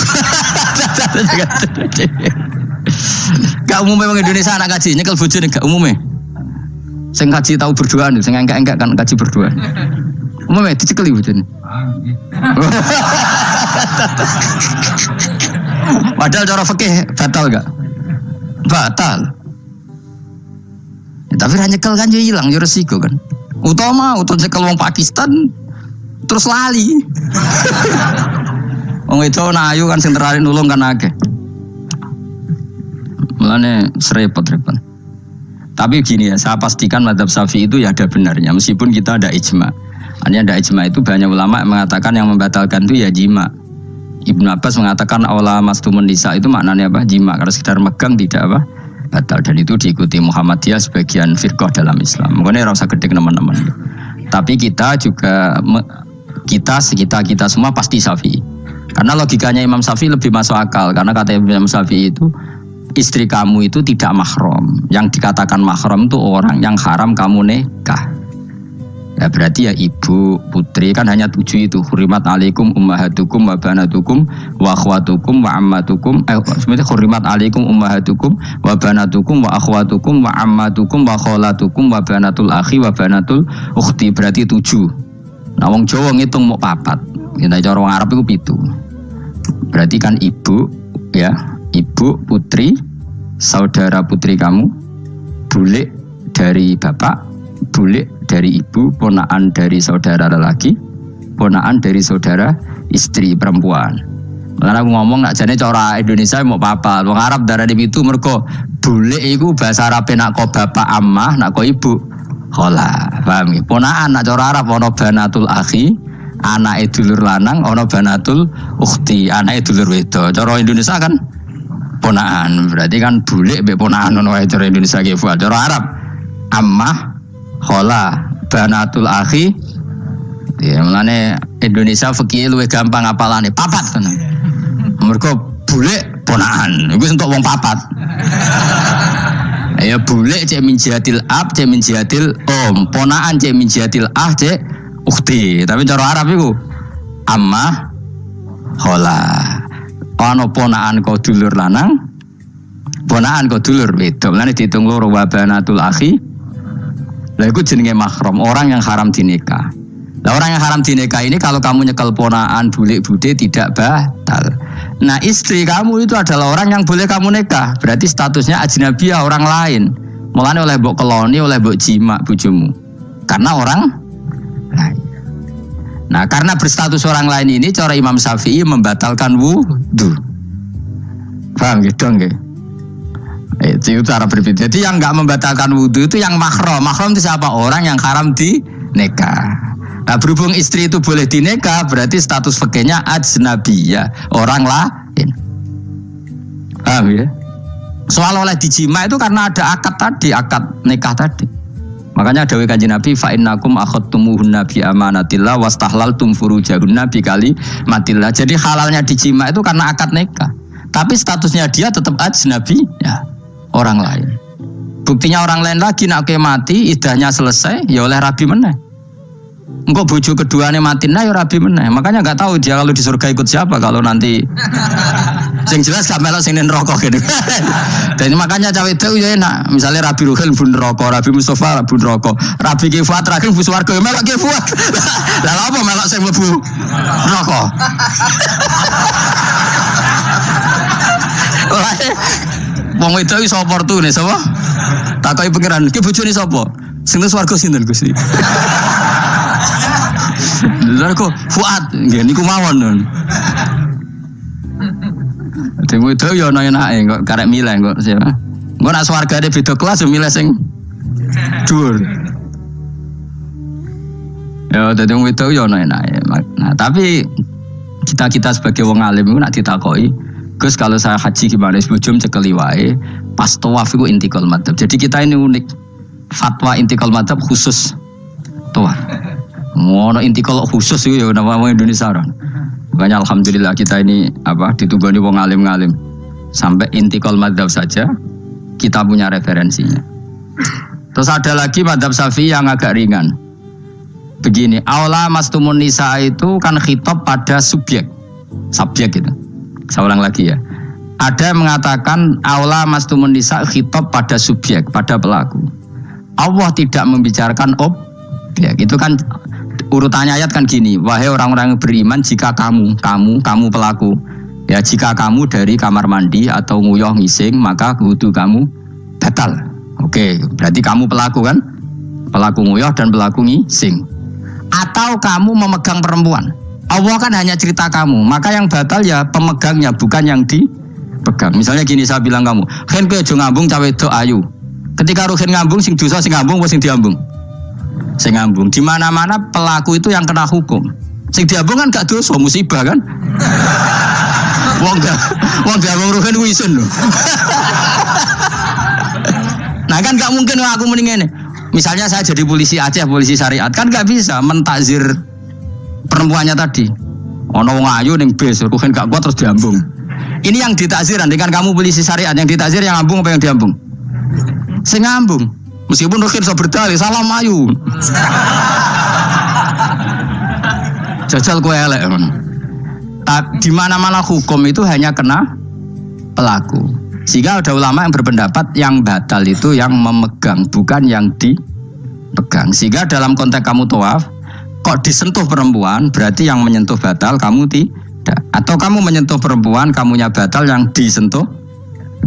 [SPEAKER 2] Gak umumnya bang Indonesia anak kaji nyekel bojone gak umumnya. Sing kaji tahu berduaan, sing enggak kan kaji berduaan. Umumnya dicekeli bojone. Padahal cara fikih batal gak? Batal. Ya, tapi ra nyekel kan yo ilang yo resiko kan. Utama nyekel wong Pakistan terus lali. Wong itu ayu kan sing terare nulung kan akeh. Mulane repot-repot. Tapi gini ya, saya pastikan mazhab Syafi'i itu ya ada benarnya meskipun kita ada ijma. Hanya ada ijma itu banyak ulama yang mengatakan yang membatalkan itu ya jima. Ibnu Abbas mengatakan awla mastumun nisa itu maknanya apa? Jima. Kalau sekedar megang tidak apa? Batal. Dan itu diikuti Muhammadiyah sebagian firqah dalam Islam. Makanya rasa gede teman-teman. Tapi kita juga kita semua pasti Syafi'i. Karena logikanya Imam Syafi'i lebih masuk akal. Karena kata Imam Syafi'i itu istri kamu itu tidak mahram. Yang dikatakan mahram itu orang yang haram kamu nikah. Ya berarti ya ibu, putri kan hanya 7 itu. Hurimat alaikum ummahatukum wa banatukum wa akhwatukum wa ammatukum. Sebenarnya hurimat alaikum ummahatukum wa banatukum wa akhwatukum wa ammatukum wa kholatukum wa banatul akhi wa banatul ukhti. Berarti 7. Nah wong Jawa ngitung mau 4. Kita cara wong Arab itu 7. Berarti kan ibu, ya, ibu, putri, saudara putri kamu, bule dari bapak, bule dari ibu, ponaan dari saudara lelaki, ponaan dari saudara istri perempuan. Karena aku ngomong nak jane cara Indonesia mau papa, wong Arab darane itu mergo bule iku bahasa Arab nak ko bapak ammah, nak ko ibu khola. Paham ya? Ponaan nak cara Arab ono banatul akhi, anake dulur lanang, ono banatul ukhti, anake dulur wedok. Cara Indonesia kan ponaan, berarti kan bule mbek ponaan ono wae cara Indonesia ki. Cara Arab ammah, khola, banatul akhi. Ya mulane Indonesia fikih luwih gampang apalane papat tenan. Mergo bule ponaan, iku entuk wong papat. Ya bule cek min jihatil ab, cek min jihatil om, ponaan cek min jihatil ah, cek ukhti. Tapi cara Arab iku ammah, khola. Ana ponaan kok dulur lanang, ponaan kok dulur wedok. Mulane diitung loro wa banatul akhi. Lah itu jenenge mahram, orang yang haram dinikah. Lah orang yang haram dinikah ini kalau kamu nyekel ponaan bulik bude tidak batal. Nah istri kamu itu adalah orang yang boleh kamu nikah. Berarti statusnya ajnabiyah, orang lain. Mulane oleh mbok keloni, oleh mbok jima bojomu. Karena orang lain. Nah, karena berstatus orang lain ini cara Imam Syafi'i membatalkan wudu. Paham gitu nggih? Itu cara berbeda. Jadi yang enggak membatalkan wudu itu yang mahram. Mahram itu siapa? Orang yang haram di nikah. Nah, berhubung istri itu boleh dinikah, berarti status fikihnya ajnabiyah, orang lain. Paham ya? Soal oleh dijima itu karena ada akad tadi, akad nikah tadi. Makanya dawuh Kanjeng Nabi fa innakum akhadtumuhunna bi amanatillah wastahlaltum furujahunna bi kalimatillah. Jadi halalnya dijima itu karena akad nikah. Tapi statusnya dia tetap ajnabi ya, orang lain. Buktinya orang lain lagi nak mati, idahnya selesai ya oleh rabi meneh. Engkau bojo keduanya mati nah ya rabi meneh. Makanya enggak tahu dia kalau di surga ikut siapa kalau nanti. Sing jelas gak melok sing neraka gitu. Dan makanya cawe itu ya enak. Misalnya Rabi Ruhil bun neraka, Rabi Mustafa bun neraka, Rabi Kifat terakhir bun swarga melok Kifat. Lah apa melok sing mlebu neraka? Wong wedok iso oportune sapa? Takoki pangeran, ki bojone sapa? Sing nang swarga sinten Gusti? Lha kok Fuad nggih niku mawon. Demo itu ya ana enake kok karek milih kok siapa. Engko nak swargane beda kelas yo milih sing dhuwur. Ya dadi wong itu ya ana enake. Nah, tapi kita sebagai wong alim iku nak ditakoki, Gus kalau saya haji gimana? Sebujum cekeli wae, pas tawaf iku intikal madhab. Jadi kita ini unik. Fatwa intikal madhab khusus tawaf. Ngono intikal khusus itu ya nama Indonesia orang. Makanya alhamdulillah kita ini ditugani wong alim-alim sampai intikal madhab saja kita punya referensinya. Terus ada lagi madhab Syafi'i yang agak ringan. Begini, aula mastumun nisa itu kan khitab pada subjek gitu. Saya ulang lagi ya. Ada yang mengatakan aula mastumun nisa khitab pada subjek, pada pelaku. Allah tidak membicarakan objek. Itu kan urutannya ayat kan gini, wahai orang-orang yang beriman, jika kamu pelaku, ya jika kamu dari kamar mandi atau nguyuh ngising, maka wudu kamu batal. Oke, berarti kamu pelaku kan? Pelaku nguyuh dan pelaku ngising. Atau kamu memegang perempuan. Allah kan hanya cerita kamu, maka yang batal ya pemegangnya, bukan yang dipegang. Misalnya gini saya bilang kamu, "Ken kowe aja ngambung cawe wedok ayu." Ketika Ruhin ngambung, sing dosa sing ngambung apa sing diambung? Sing ngambung. Di mana-mana pelaku itu yang kena hukum. Sing diambung kan gak dosa, musibah kan? Wong diambung Ruhin ku isin lho. Nah kan gak mungkin aku mending ini. Misalnya saya jadi polisi Aceh, polisi syariat, kan gak bisa mentakzir perempuannya tadi. Ono wong ayu ning bis, Ruhin gak kuat terus diambung. Ini yang ditakziran, dengan kamu polisi syariat yang ditakzir yang ngambung apa yang diambung? Sing ngambung. Meskipun Ruhin so berdalih, salam ayu. Jajal kowe elek. Di mana-mana hukum itu hanya kena pelaku. Sehingga ada ulama yang berpendapat yang batal itu yang memegang, bukan yang dipegang. Sehingga dalam konteks kamu tawaf, kok disentuh perempuan, berarti yang menyentuh batal, kamu tidak. Atau kamu menyentuh perempuan, kamunya batal, yang disentuh.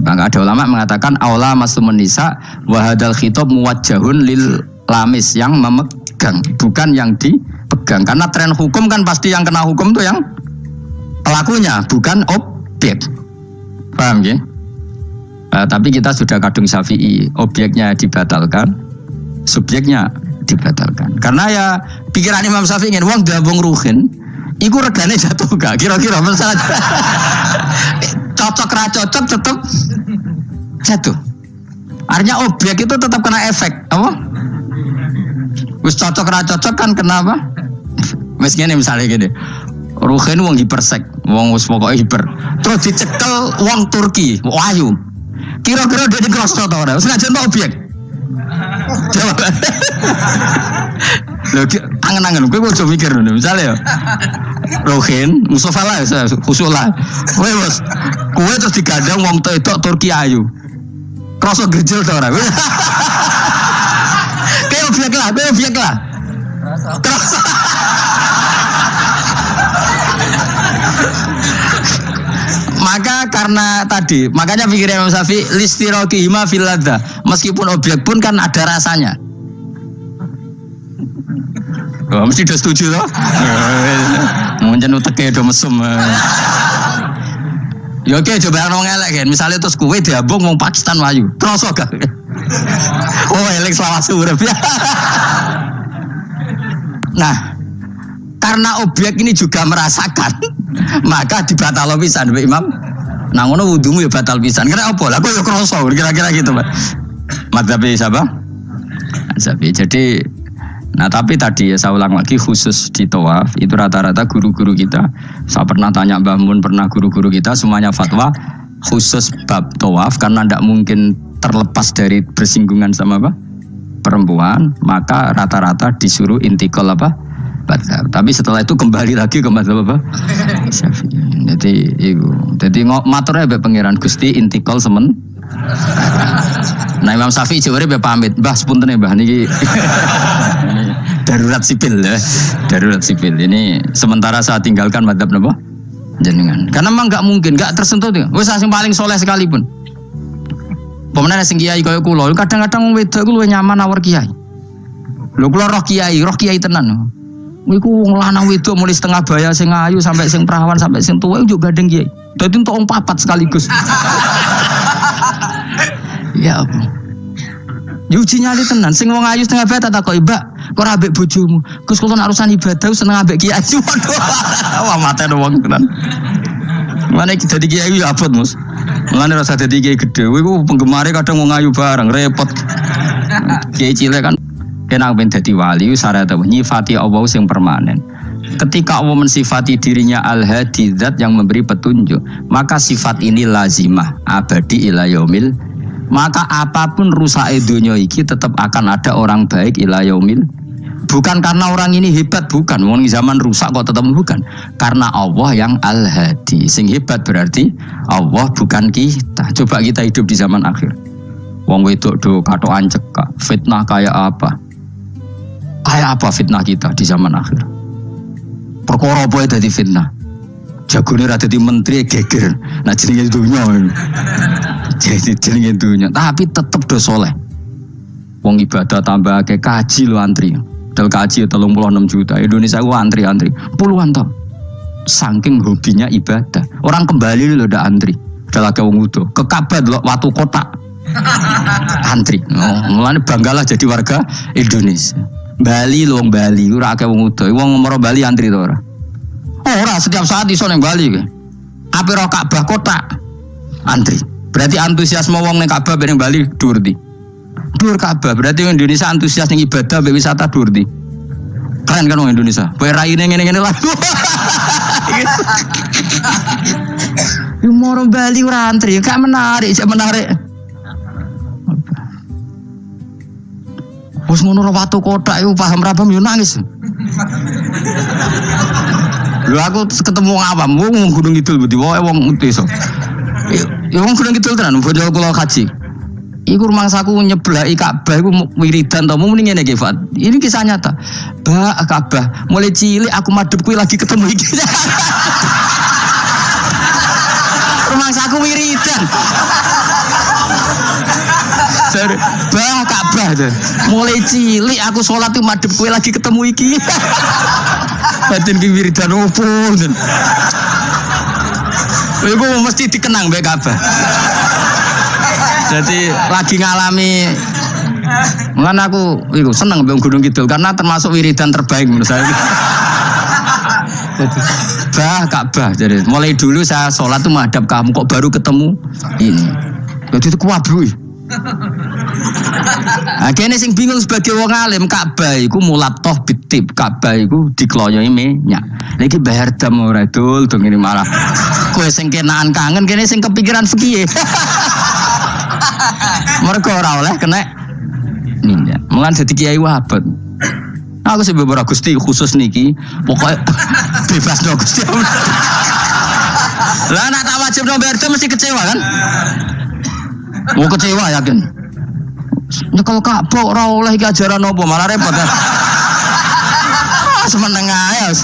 [SPEAKER 2] Bang, ada ulama mengatakan aula masumun nisa wa hadzal khitab muwajjahun lil lamis, yang memegang, bukan yang dipegang. Karena tren hukum kan pasti yang kena hukum itu yang pelakunya, bukan objek. Paham ya? Tapi kita sudah kadung Syafi'i, objeknya dibatalkan, subjeknya dibatalkan. Karena ya pikiran Imam Syafi'i ingin wong diambung Ruhin, iku regane jatuh gak? Kira-kira masalah cocok ra cocok tetap jatuh. Artinya objek itu tetap kena efek, apa? Wis cocok ra cocok kan kenapa? Wis ngene misalnya gini. Ruhin wong hipersek, wong wis pokoke hiper. Terus dicekel wong Turki, ayu. Kira-kira dia dikrosno ta ora? Senajan objek. Jawab. Lho angen-angen kowe ojo mikir ngono. Misale ya. Ruhin, Mustafa lah, khusus lah. Kowe wis kowe terus digandeng wong wedok Turki ayu. Kroso gerjel ta ora? Kayak objek lah. Kroso. Maka karena tadi, makanya pikirnya Imam Syafi'i listiraqihima fil ladza. Meskipun objek pun kan ada rasanya. Oh, mesti udah setuju toh? Mungkin uteke do mesum. Ya oke, coba orang elek kan. Misalnya terus kue diambung wong Pakistan wayu. Kroso gak? Oh, elek selawase urip ya. Nah, karena objek ini juga merasakan, maka dibatal pisan Mbak Imam. Nah ngono wudumu ya batal pisan. Kira apa? Lah kok ya kroso kira-kira gitu, Pak. Madzhab siapa? Syafi'i. Jadi nah tapi tadi ya saya ulang lagi khusus di tawaf itu rata-rata guru-guru kita. Saya pernah tanya Mbah Mun, pernah guru-guru kita semuanya fatwa khusus bab tawaf karena tidak mungkin terlepas dari bersinggungan sama apa? Perempuan, maka rata-rata disuruh intikal apa? Madzhab. Tapi setelah itu kembali lagi ke madzhab apa? Syafi'i. Jadi maturnya be pangeran Gusti intikal semen. Nah Imam Syafi'i jaware be pamit, Mbah sepunten Mbah niki. Darurat sipil ya. Darurat sipil. Ini sementara saya tinggalkan madzhab napa? Jenengan. Karena memang enggak mungkin, enggak tersentuh tuh. Wis sing paling soleh sekalipun. Pemenang sing kiai kaya kula, kadang-kadang wedok ku luwih nyaman awar kiai. Lho kula roh kiai tenan. Iku wong lanang wedok mulai setengah baya sing ayu sampai sing perawan sampai sing tuwa iku juga gandeng kiai. Dadi entuk wong papat sekaligus. Ya apa? Yuji nyali tenan sing wong ayu setengah baya tak takoki, "Mbak, kok ora ambek bojomu?" Gus kula nek urusan ibadah seneng ambek kiai. Wah mate wong tenan. Mane dadi kiai ya abot, Mus. Mulane rasa dadi kiai gedhe. Iku penggemare kadang wong ayu bareng repot. Kiai cilik kan kena ben dadi wali syarat nyifati Allah yang permanen. Ketika Allah mensifati dirinya al-hadi zat yang memberi petunjuk, maka sifat ini lazimah abadi ila yaumil. Maka apapun rusak dunia iki tetap akan ada orang baik ila yaumil. Bukan karena orang ini hebat, bukan. Wong zaman rusak kok tetap bukan. Karena Allah yang al-hadi. Sing hebat berarti Allah bukan kita. Coba kita hidup di zaman akhir. Wong wedok do katokan cekak, fitnah kayak apa? Kayak apa fitnah kita di zaman akhir? Perkara apa dadi fitnah? Jagone ra dadi menteri geger. Nah jenenge dunya. Jadi jenenge dunya, tapi tetep do soleh. Wong ibadah tambah akeh kaji lo antri. Dal kaji 36 juta. Indonesia ku antri puluhan tahun. Saking hobinya ibadah. Orang kembali lho ndak antri. Dalah ke wong udo. Ke Ka'bah lho watu kotak. Antri. Mulane banggalah jadi warga Indonesia. Bali lho wong Bali ora akeh wong udo. Wong nomor Bali antri to ora? Ora setiap saat iso ning Bali kowe. Ape ro Ka'bah kotak antri. Berarti antusiasme wong ning Ka'bah ning Bali dhuwur ndi? Dhuwur Ka'bah. Berarti wong Indonesia antusias ning ibadah mbek wisata dhuwur ndi? Keren kan wong Indonesia. Kowe raine ngene-ngene lah. Moro Bali ora antri, gak menarik, gak menarik. Wes ngono watu kotak iku paham yo nangis. Lho aku ketemu awam wong Gunung Kidul budi wae wong desa. Ya wong Gunung Kidul tenan bojo kula kaji. Iku rumangsaku nyeblaki Ka'bah iku wiridan to muni ngene iki, Fat. Ini kisah nyata. Ba Ka'bah mulai cilik aku madhep kuwi lagi ketemu iki. Rumangsaku wiridan. Bah Ka'bah tuh. Mulai cilik aku sholat tuh madhep kowe lagi ketemu iki. Batin ki wiridan opo ten. Iku mesti dikenang mbek Ka'bah. Jadi lagi ngalami Mulane aku iku seneng mbek Gunung Kidul karena termasuk wiridan terbaik menurut saya. Bah Ka'bah jadi mulai dulu saya sholat tuh madhep kamu kok baru ketemu ini. Jadi itu kuwabrui. Akhirnya sing bingung sebagai wong alim Ka'bah iku mulatoh bitib Ka'bah iku dikloyoi minyak. Lagi bayar dam ora dul dong ini malah. Kowe sing kenaan kangen kene sing kepikiran fikih. Mergo ora oleh kena minyak. Mulan dadi kiai wahabat. Aku sih beberapa Gusti khusus niki pokoknya bebas dong Gusti. Lah nak tak wajib no bayar dam mesti kecewa kan? Mau kecewa yakin. Nyekel Ka'bah ora oleh iki ajaran apa malah repot kan. Semeneng ae.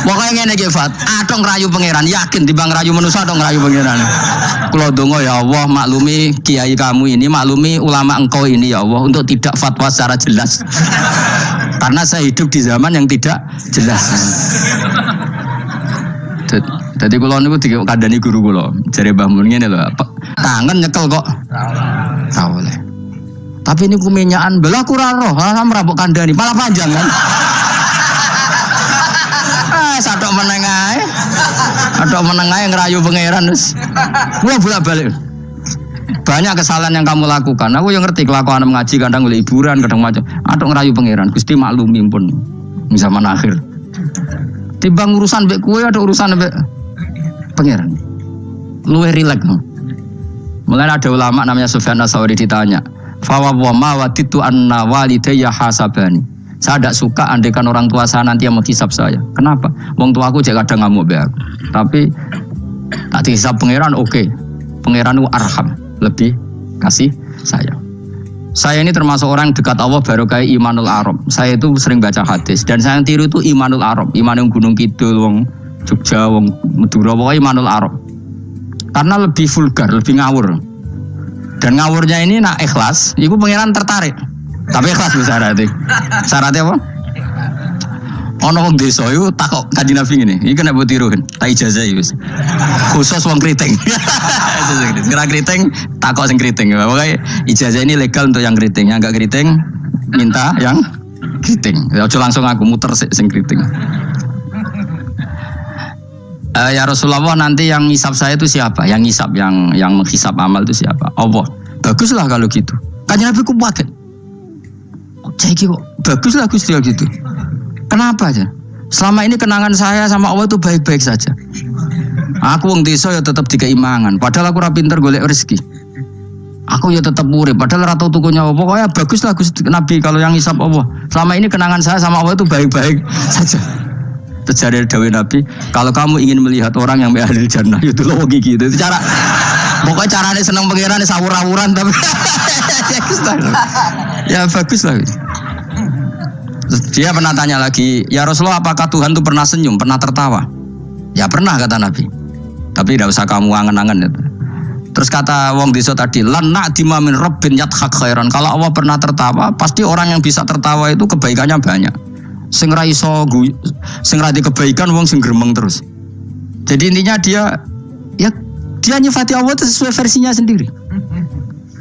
[SPEAKER 2] Pokoknya ngene iki Fat, atok ngerayu pangeran, yakin timbang ngerayu manusa atok ngerayu pangeran. Kula donga ya Allah maklumi kiai kamu ini, maklumi ulama engkau ini ya Allah untuk tidak fatwa secara jelas. Karena saya hidup di zaman yang tidak jelas. Jadi kula niku dikandani guru kula, jare Mbah Mun ngene lho, kangen nyekel kok. Ra oleh. Tapi ini kumenyaan belah kurang roh, merabuk kandani, malah panjang kan. Sadok menengae. Adok menengae ngerayu pangeran wis. Gua bolak-balik. Banyak kesalahan yang kamu lakukan. Aku yang ngerti kelakuan mengaji kadang oleh hiburan, kadang macam. Adok ngerayu pangeran, Gusti maklumi pun zaman akhir. Timbang urusan mbek kowe ada urusan mbek pangeran. Luwih rileks. Mulai ada ulama namanya Sufyan Ats-Tsauri ditanya, "Fa wa ma waditu anna walidayya hasabani." Saya tidak suka andaikan orang tua saya nanti yang menghisap saya. Kenapa? Wong tua aku juga kadang ngamuk be aku. Tapi tak dihisap pangeran oke. Pangeran itu arham, lebih kasih saya. Saya ini termasuk orang dekat Allah baru kayak Imanul Arab. Saya itu sering baca hadis dan saya yang tiru itu Imanul Arab. Iman yang Gunung Kidul, wong Jogja, wong Madura, pokoknya Imanul Arab. Karena lebih vulgar, lebih ngawur. Dan ngawurnya ini nak ikhlas, itu pangeran tertarik. Tapi ikhlas syaratnya. Syaratnya apa? Ono wong desa iku takok Kanjeng Nabi ngene. Iki kena mbok tirukan. Tak ijazah iki wis. Khusus wong kriting. Gerak kriting takok sing kriting. Pokoke ijazah ini legal untuk yang kriting. Yang enggak kriting minta yang kriting. Ya aja langsung aku muter sing kriting. Ya Rasulullah nanti yang ngisap saya itu siapa? Yang ngisap, yang menghisap amal itu siapa? Allah. Baguslah kalau gitu. Kanjeng Nabi ku kaget. Jadi kok baguslah Gusti gitu. Kenapa aja? Selama ini kenangan saya sama Allah itu baik-baik saja. Aku wong desa ya tetap dikeimangan. Padahal aku ora pinter golek rezeki. Aku ya tetap urip. Padahal ora tau tuku nyawa. Pokoknya baguslah Gusti Nabi kalau yang ngisap Allah. Selama ini kenangan saya sama Allah itu baik-baik saja. Terjadi dawuh Nabi, kalau kamu ingin melihat orang yang ahli jannah, itu loh gigi itu cara. Pokoknya caranya seneng pangeran sawur-awuran tapi ya bagus lah. Dia pernah tanya lagi, ya Rasulullah apakah Tuhan itu pernah senyum, pernah tertawa? Ya pernah kata Nabi. Tapi tidak usah kamu angen-angen. Terus kata wong desa tadi, lan na'dima min rabbin yadhak khairan. Kalau Allah pernah tertawa, pasti orang yang bisa tertawa itu kebaikannya banyak. Sing ra iso sing ra kebaikan wong sing gremeng terus. Jadi intinya dia nyifati Allah itu sesuai versinya sendiri.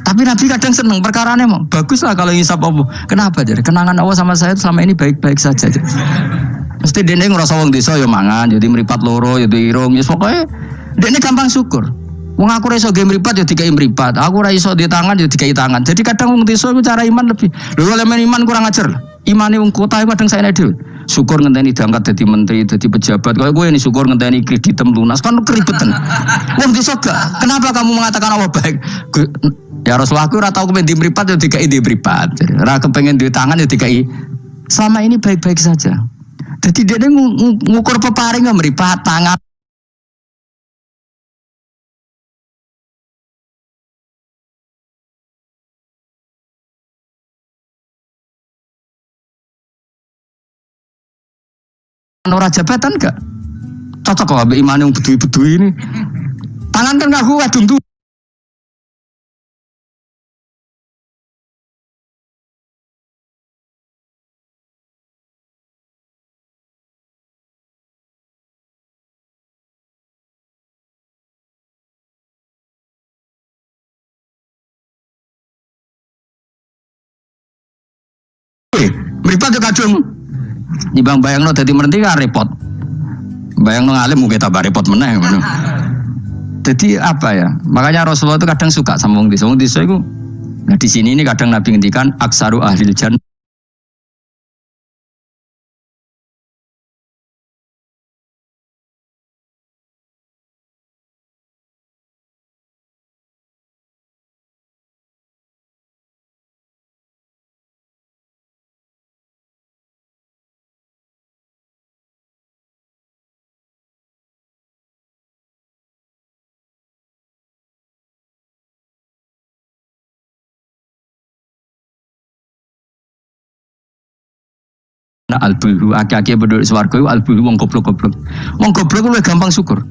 [SPEAKER 2] Tapi Nabi kadang seneng perkarane mau baguslah kalau ngisap Allah. Kenapa jadi? Kenangan Allah sama saya selama ini baik-baik saja. Mesti dene ngrasa wong desa ya mangan, jadi mripat loro, ya irung, ya pokoke dene gampang syukur. Wong aku ora iso ge mripat ya dikai mripat. Aku ora iso di tangan ya dikai tangan. Jadi kadang wong desa iku cara iman lebih. Lho elemen iman kurang ajar. Imane wong kota iku kadang saene dhewe. Syukur ngenteni diangkat dadi menteri, dadi pejabat. Kalau gue ini syukur ngenteni kreditem lunas kan keribetan. Wong desa gak. Kenapa kamu mengatakan Allah baik? Ya Rasulullah aku ora tau kepen di mripat ya dikai di mripat. Ora kepengen di tangan ya dikai. Selama ini baik-baik saja. Jadi dia ngukur peparing mripat tangan. Ora jabatan gak? Cocok kok ambek imane wong bedui-bedui ini. Tangan kan ngaku adung tuh. Mripat yo kadung. Nibang bayangno dadi menteri kan repot. Bayangno ngalim mungkin tambah repot meneh ngono. Jadi apa ya? Makanya Rasulullah itu kadang suka sama wong desa. Wong desa iku nah di sini ini kadang Nabi ngendikan aksaru ahlil jannah albulu aki-aki penduduk swarga iku albulu wong goblok-goblok. Wong goblok luwih gampang syukur.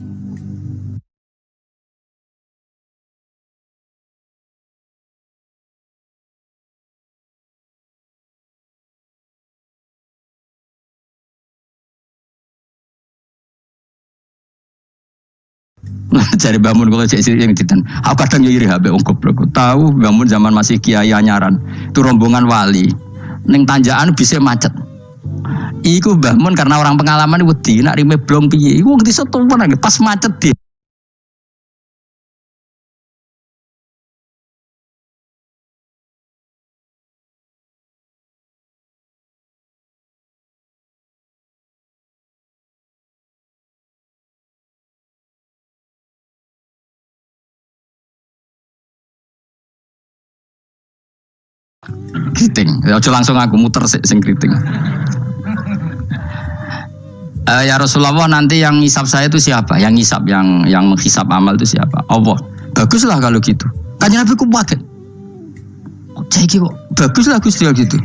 [SPEAKER 2] Cari bangun kalau cek yang ditan. Aku kadang iri habe wong goblok. Tahu bangun zaman masih kiai anyaran. Itu rombongan wali. Ning tanjakan bisa macet. Iku bangun karena orang pengalaman wedi nak rime blong piye. Iku wong desa tuwen pas macet dia. Kriting, ya langsung aku muter sing kriting. Ya Rasulullah, nanti yang ngisap saya itu siapa? Yang ngisap, yang menghisap amal itu siapa? Allah. Baguslah kalau gitu. Tanya Nabi ku pakai. Cek kok baguslah Gusti gitu.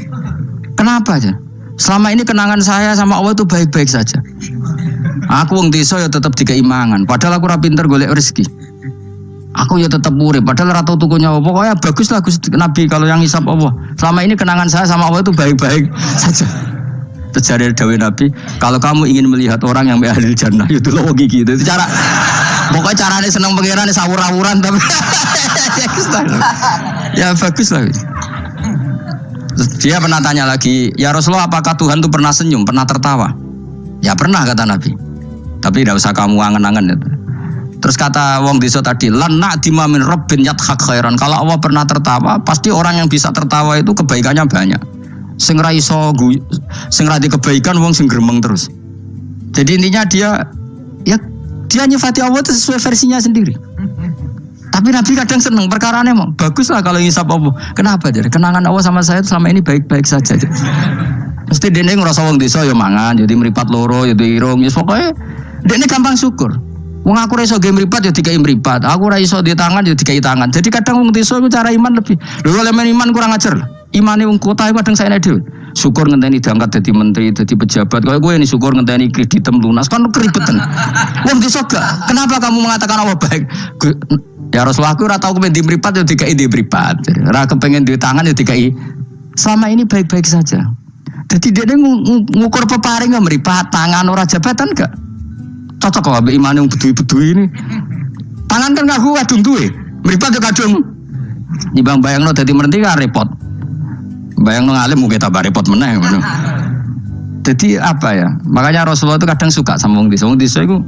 [SPEAKER 2] Kenapa aja? Selama ini kenangan saya sama Allah itu baik-baik saja. Aku wong desa ya tetap dikeimangan. Padahal aku ora pinter golek rezeki. Aku ya tetap murid, padahal rata tukunya Allah. Pokoknya baguslah Gusti Nabi kalau yang hisap Allah. Selama ini kenangan saya sama Allah itu baik-baik saja. Terjadi dawuh Nabi, kalau kamu ingin melihat orang yang ahli jannah, itu loh gigi itu cara. Pokoknya caranya seneng pengirannya sawur-awuran tapi ya baguslah. Dia pernah tanya lagi, ya Rasulullah, apakah Tuhan itu pernah senyum, pernah tertawa? Ya pernah kata Nabi. Tapi tidak usah kamu angen-angen itu. Terus kata wong desa tadi, lan na'dima min rabbin yadhak khairan. Kalau Allah pernah tertawa, pasti orang yang bisa tertawa itu kebaikannya banyak. Sing ra iso sing ra di kebaikan wong sing gremeng terus. Jadi intinya dia nyifati Allah itu sesuai versinya sendiri. Tapi Nabi kadang seneng perkarane emang baguslah kalau ngisap Allah. Kenapa jadi? Kenangan Allah sama saya itu selama ini baik-baik saja. Mesti dene ngrasa wong desa ya mangan, jadi mripat loro, ya irung, ya pokoke dene gampang syukur. Wong aku ora iso ge mripat ya dikai mripat. Aku ora iso di tangan ya dikai tangan. Jadi kadang wong desa iku cara iman lebih. Lho kalau iman kurang ajar. Imane wong kota iku kadang saene dhewe. Syukur ngenteni diangkat dadi menteri, dadi pejabat. Kaya kowe ini syukur ngenteni kreditem lunas kan keribetan. Wong desa gak. Kenapa kamu mengatakan Allah baik? Ya Rasulullah, aku ora tau kepen di mripat ya dikai di mripat. Jadi ora kepengin di tangan ya dikai. Selama ini baik-baik saja. Jadi dia ngukur peparing ya mripat, tangan ora jabatan gak? Cocok kok ambek imane wong bedui-bedui ini. Tangan kan gak kuat duwe. Mripat yo kadung. Nimbang bayangno dadi menteri kan repot. Bayangno ngalim mungkin tambah repot meneh ngono. Jadi apa ya? Makanya Rasulullah itu kadang suka sama wong desa. Wong desa iku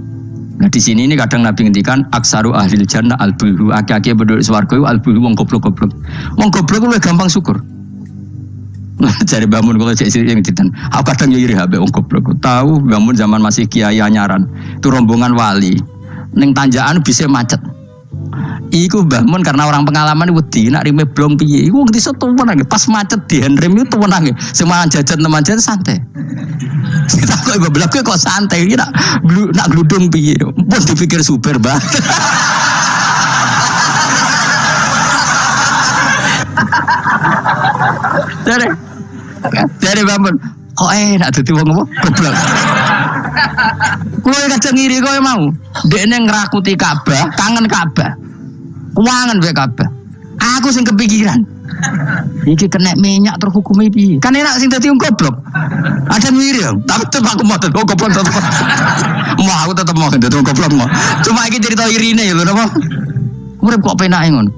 [SPEAKER 2] nah di sini ini kadang Nabi ngendikan aksaru ahlil jannah albulu. Aki-aki penduduk swarga iku albulu wong goblok-goblok. Wong goblok luwih gampang syukur. Cari bangun kalau cek yang ditan. Aku kadang iri habe wong goblok. Tahu bangun zaman masih kiai anyaran. Itu rombongan wali. Ning tanjakan bisa macet. Iku bangun karena orang pengalaman wedi nak rime blong piye. Iku wong desa tuwen pas macet di handrem itu tuwen nang. Semangan jajan teman jajan santai. Kita kok ibu belak kok santai iki nak gludung piye. Pun dipikir super banget. Dari bangun, kok enak dadi wong apa? Goblok. Kowe kadang ngiri kowe mau. Dekne ngrakuti Ka'bah, kangen Ka'bah. Kuangen wae Ka'bah. Aku sing kepikiran. Iki kena minyak terhukumi piye? Kan enak sing dadi wong goblok. Ada ngiri ya, tapi tetep aku mau dadi wong goblok tetep. Mau aku tetep mau dadi wong goblok mau. Cuma iki cerita irine lho napa? Urip kok penake ngono.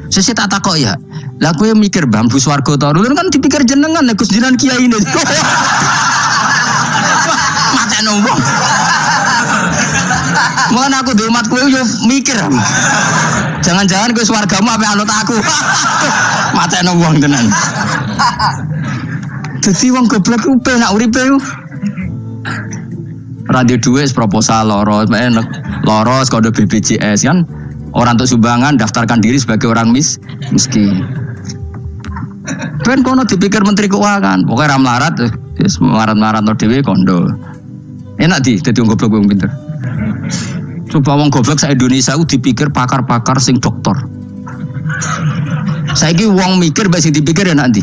[SPEAKER 2] Sesuk tak takok ya. Lah kowe mikir Bang Bu Swarga to. Lho kan dipikir jenengan Gus Jinan kiai ini. Mate nombong. Mun aku di umat kowe yo mikir. Jangan-jangan kowe swargamu ape anut aku. Mate nombong tenan. Dadi wong goblok ku penak uripe ku. Radio duit proposal loros, loros kode BPJS kan. Orang untuk sumbangan daftarkan diri sebagai orang miskin. Ben kono dipikir Menteri Keuangan, pokoknya ramlarat, melarat-melarat no dewe kondo. Enak dadi wong goblok wong pinter. Coba wong goblok sak Indonesia ku dipikir pakar-pakar sing doktor. Saiki wong mikir mbek sing dipikir enak ndi?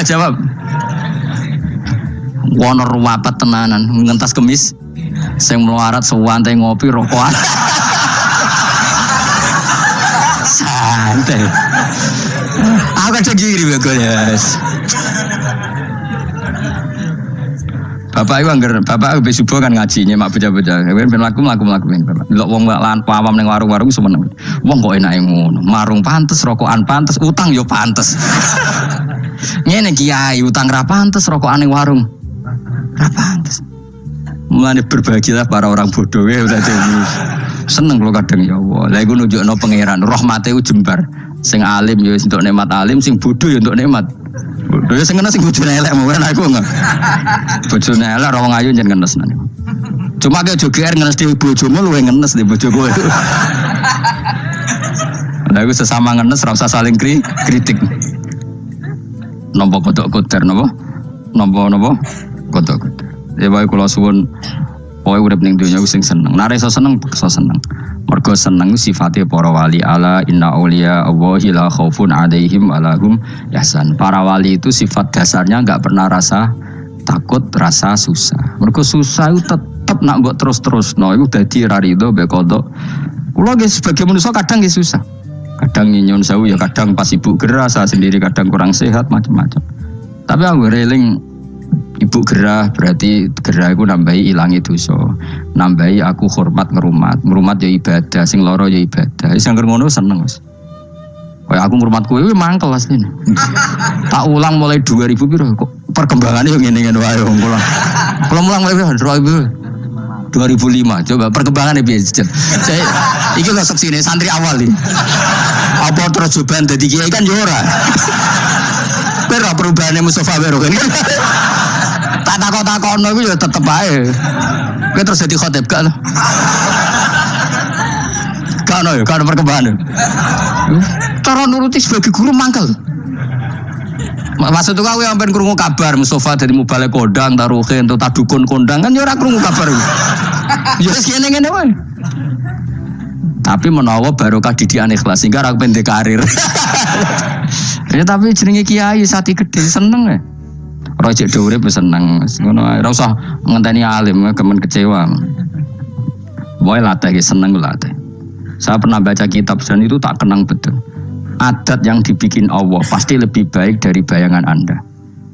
[SPEAKER 2] jawab. Wono ruwapat tenanan, ngentas kemis. Sing melarat sewantai ngopi rokokan. Santai. Aku kan segiri bagusnya. Bapak itu anggar, bapak habis subuh kan ngajinya mak bocah-bocah. Ben mlaku bapak. Delok wong lan pawam ning warung-warung semeneng. Wong kok enake ngono. Marung pantes, rokokan pantes, utang yo pantes. Ngene kiai, utang ra pantes, rokokan ning warung. Ra pantes. Mulane berbahagialah para orang bodoh ya udah seneng kalau kadang ya Allah. Lah iku nunjukno pangeran, rahmate ku jembar. Sing alim ya untuk nikmat alim, sing bodoh ya untuk nikmat. Bodoh ya sing ngene sing bojone elek mungkin aku enggak. Bojone elek ra wong ayu njen ngenes nane. Cuma ke joger ngenes di bojomu luwe ngenes di bojoku. Lah iku sesama ngenes ra usah saling kritik. Nampa kodok koder napa? Nampa kodok koder. Ya bae kula suwun pokoke urip ning donya ku sing seneng. Nek iso seneng, iso seneng. Mergo seneng sifate para wali ala inna auliya Allahi la khaufun 'alaihim wa lahum yahzan. Para wali itu sifat dasarnya enggak pernah rasa takut, rasa susah. Mergo susah itu tetep nak mbok terus-terusno iku dadi ra rido mbek kodok. Kula nggih sebagai manusia kadang nggih susah. Kadang nyun sewu ya kadang pas ibu gerah, saya sendiri kadang kurang sehat macam-macam. Tapi aku reling ibu gerah berarti gerah itu nambahi ilangi dosa, nambahi aku hormat ngerumat ya ibadah, sing loro ya ibadah. Sing ngono seneng Mas. Kayak aku ngrumat kowe mangkel asline. Tak ulang mulai 2000 piro kok perkembangannya yo ngene-ngene wae wong kula. Kula mulang mulai 2005. Coba perkembangannya piye jejel. Saya iki lho seksine santri awal iki. Apa terus coban dadi kiai kan yo ora. Pero perubahannya Mustafa Bero kan. Tak takon-takono iku ya tetep ae. Kowe terus dadi khotib gak lho. Kan perkembangan. Cara nuruti sebagai guru mangkel. Maksud aku yang pengen krungu kabar Mustafa dari Mubalek kondang, taruhe untuk tadukun kondang kan ya ora krungu kabar. Ya wis ngene-ngene wae. Tapi menawa barokah didikan ikhlas sehingga ora pendek karir. Ya tapi jenenge kiai sati gede seneng ya. Ora cek urip seneng. Ngono ae ora usah ngenteni alim kemen kecewa. Wae latih seneng latih. Saya pernah baca kitab dan itu tak kenang betul. Adat yang dibikin Allah pasti lebih baik dari bayangan Anda.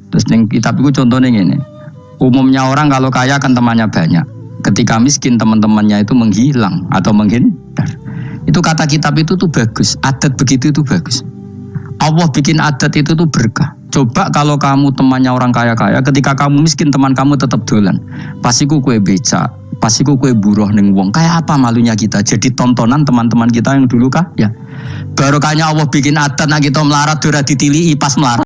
[SPEAKER 2] Terus ning kitab itu contohnya gini. Umumnya orang kalau kaya kan temannya banyak. Ketika miskin teman-temannya itu menghilang atau menghindar. Itu kata kitab itu tuh bagus. Adat begitu itu bagus. Allah bikin adat itu tuh berkah. Coba kalau kamu temannya orang kaya-kaya, ketika kamu miskin teman kamu tetap dolan. Pasiku kue becak, pasiku kue buruh ning wong. Kayak apa malunya kita? Jadi tontonan teman-teman kita yang dulu kah? Ya. Barokahnya Allah bikin adat nak kita melarat ora ditilihi pas melarat.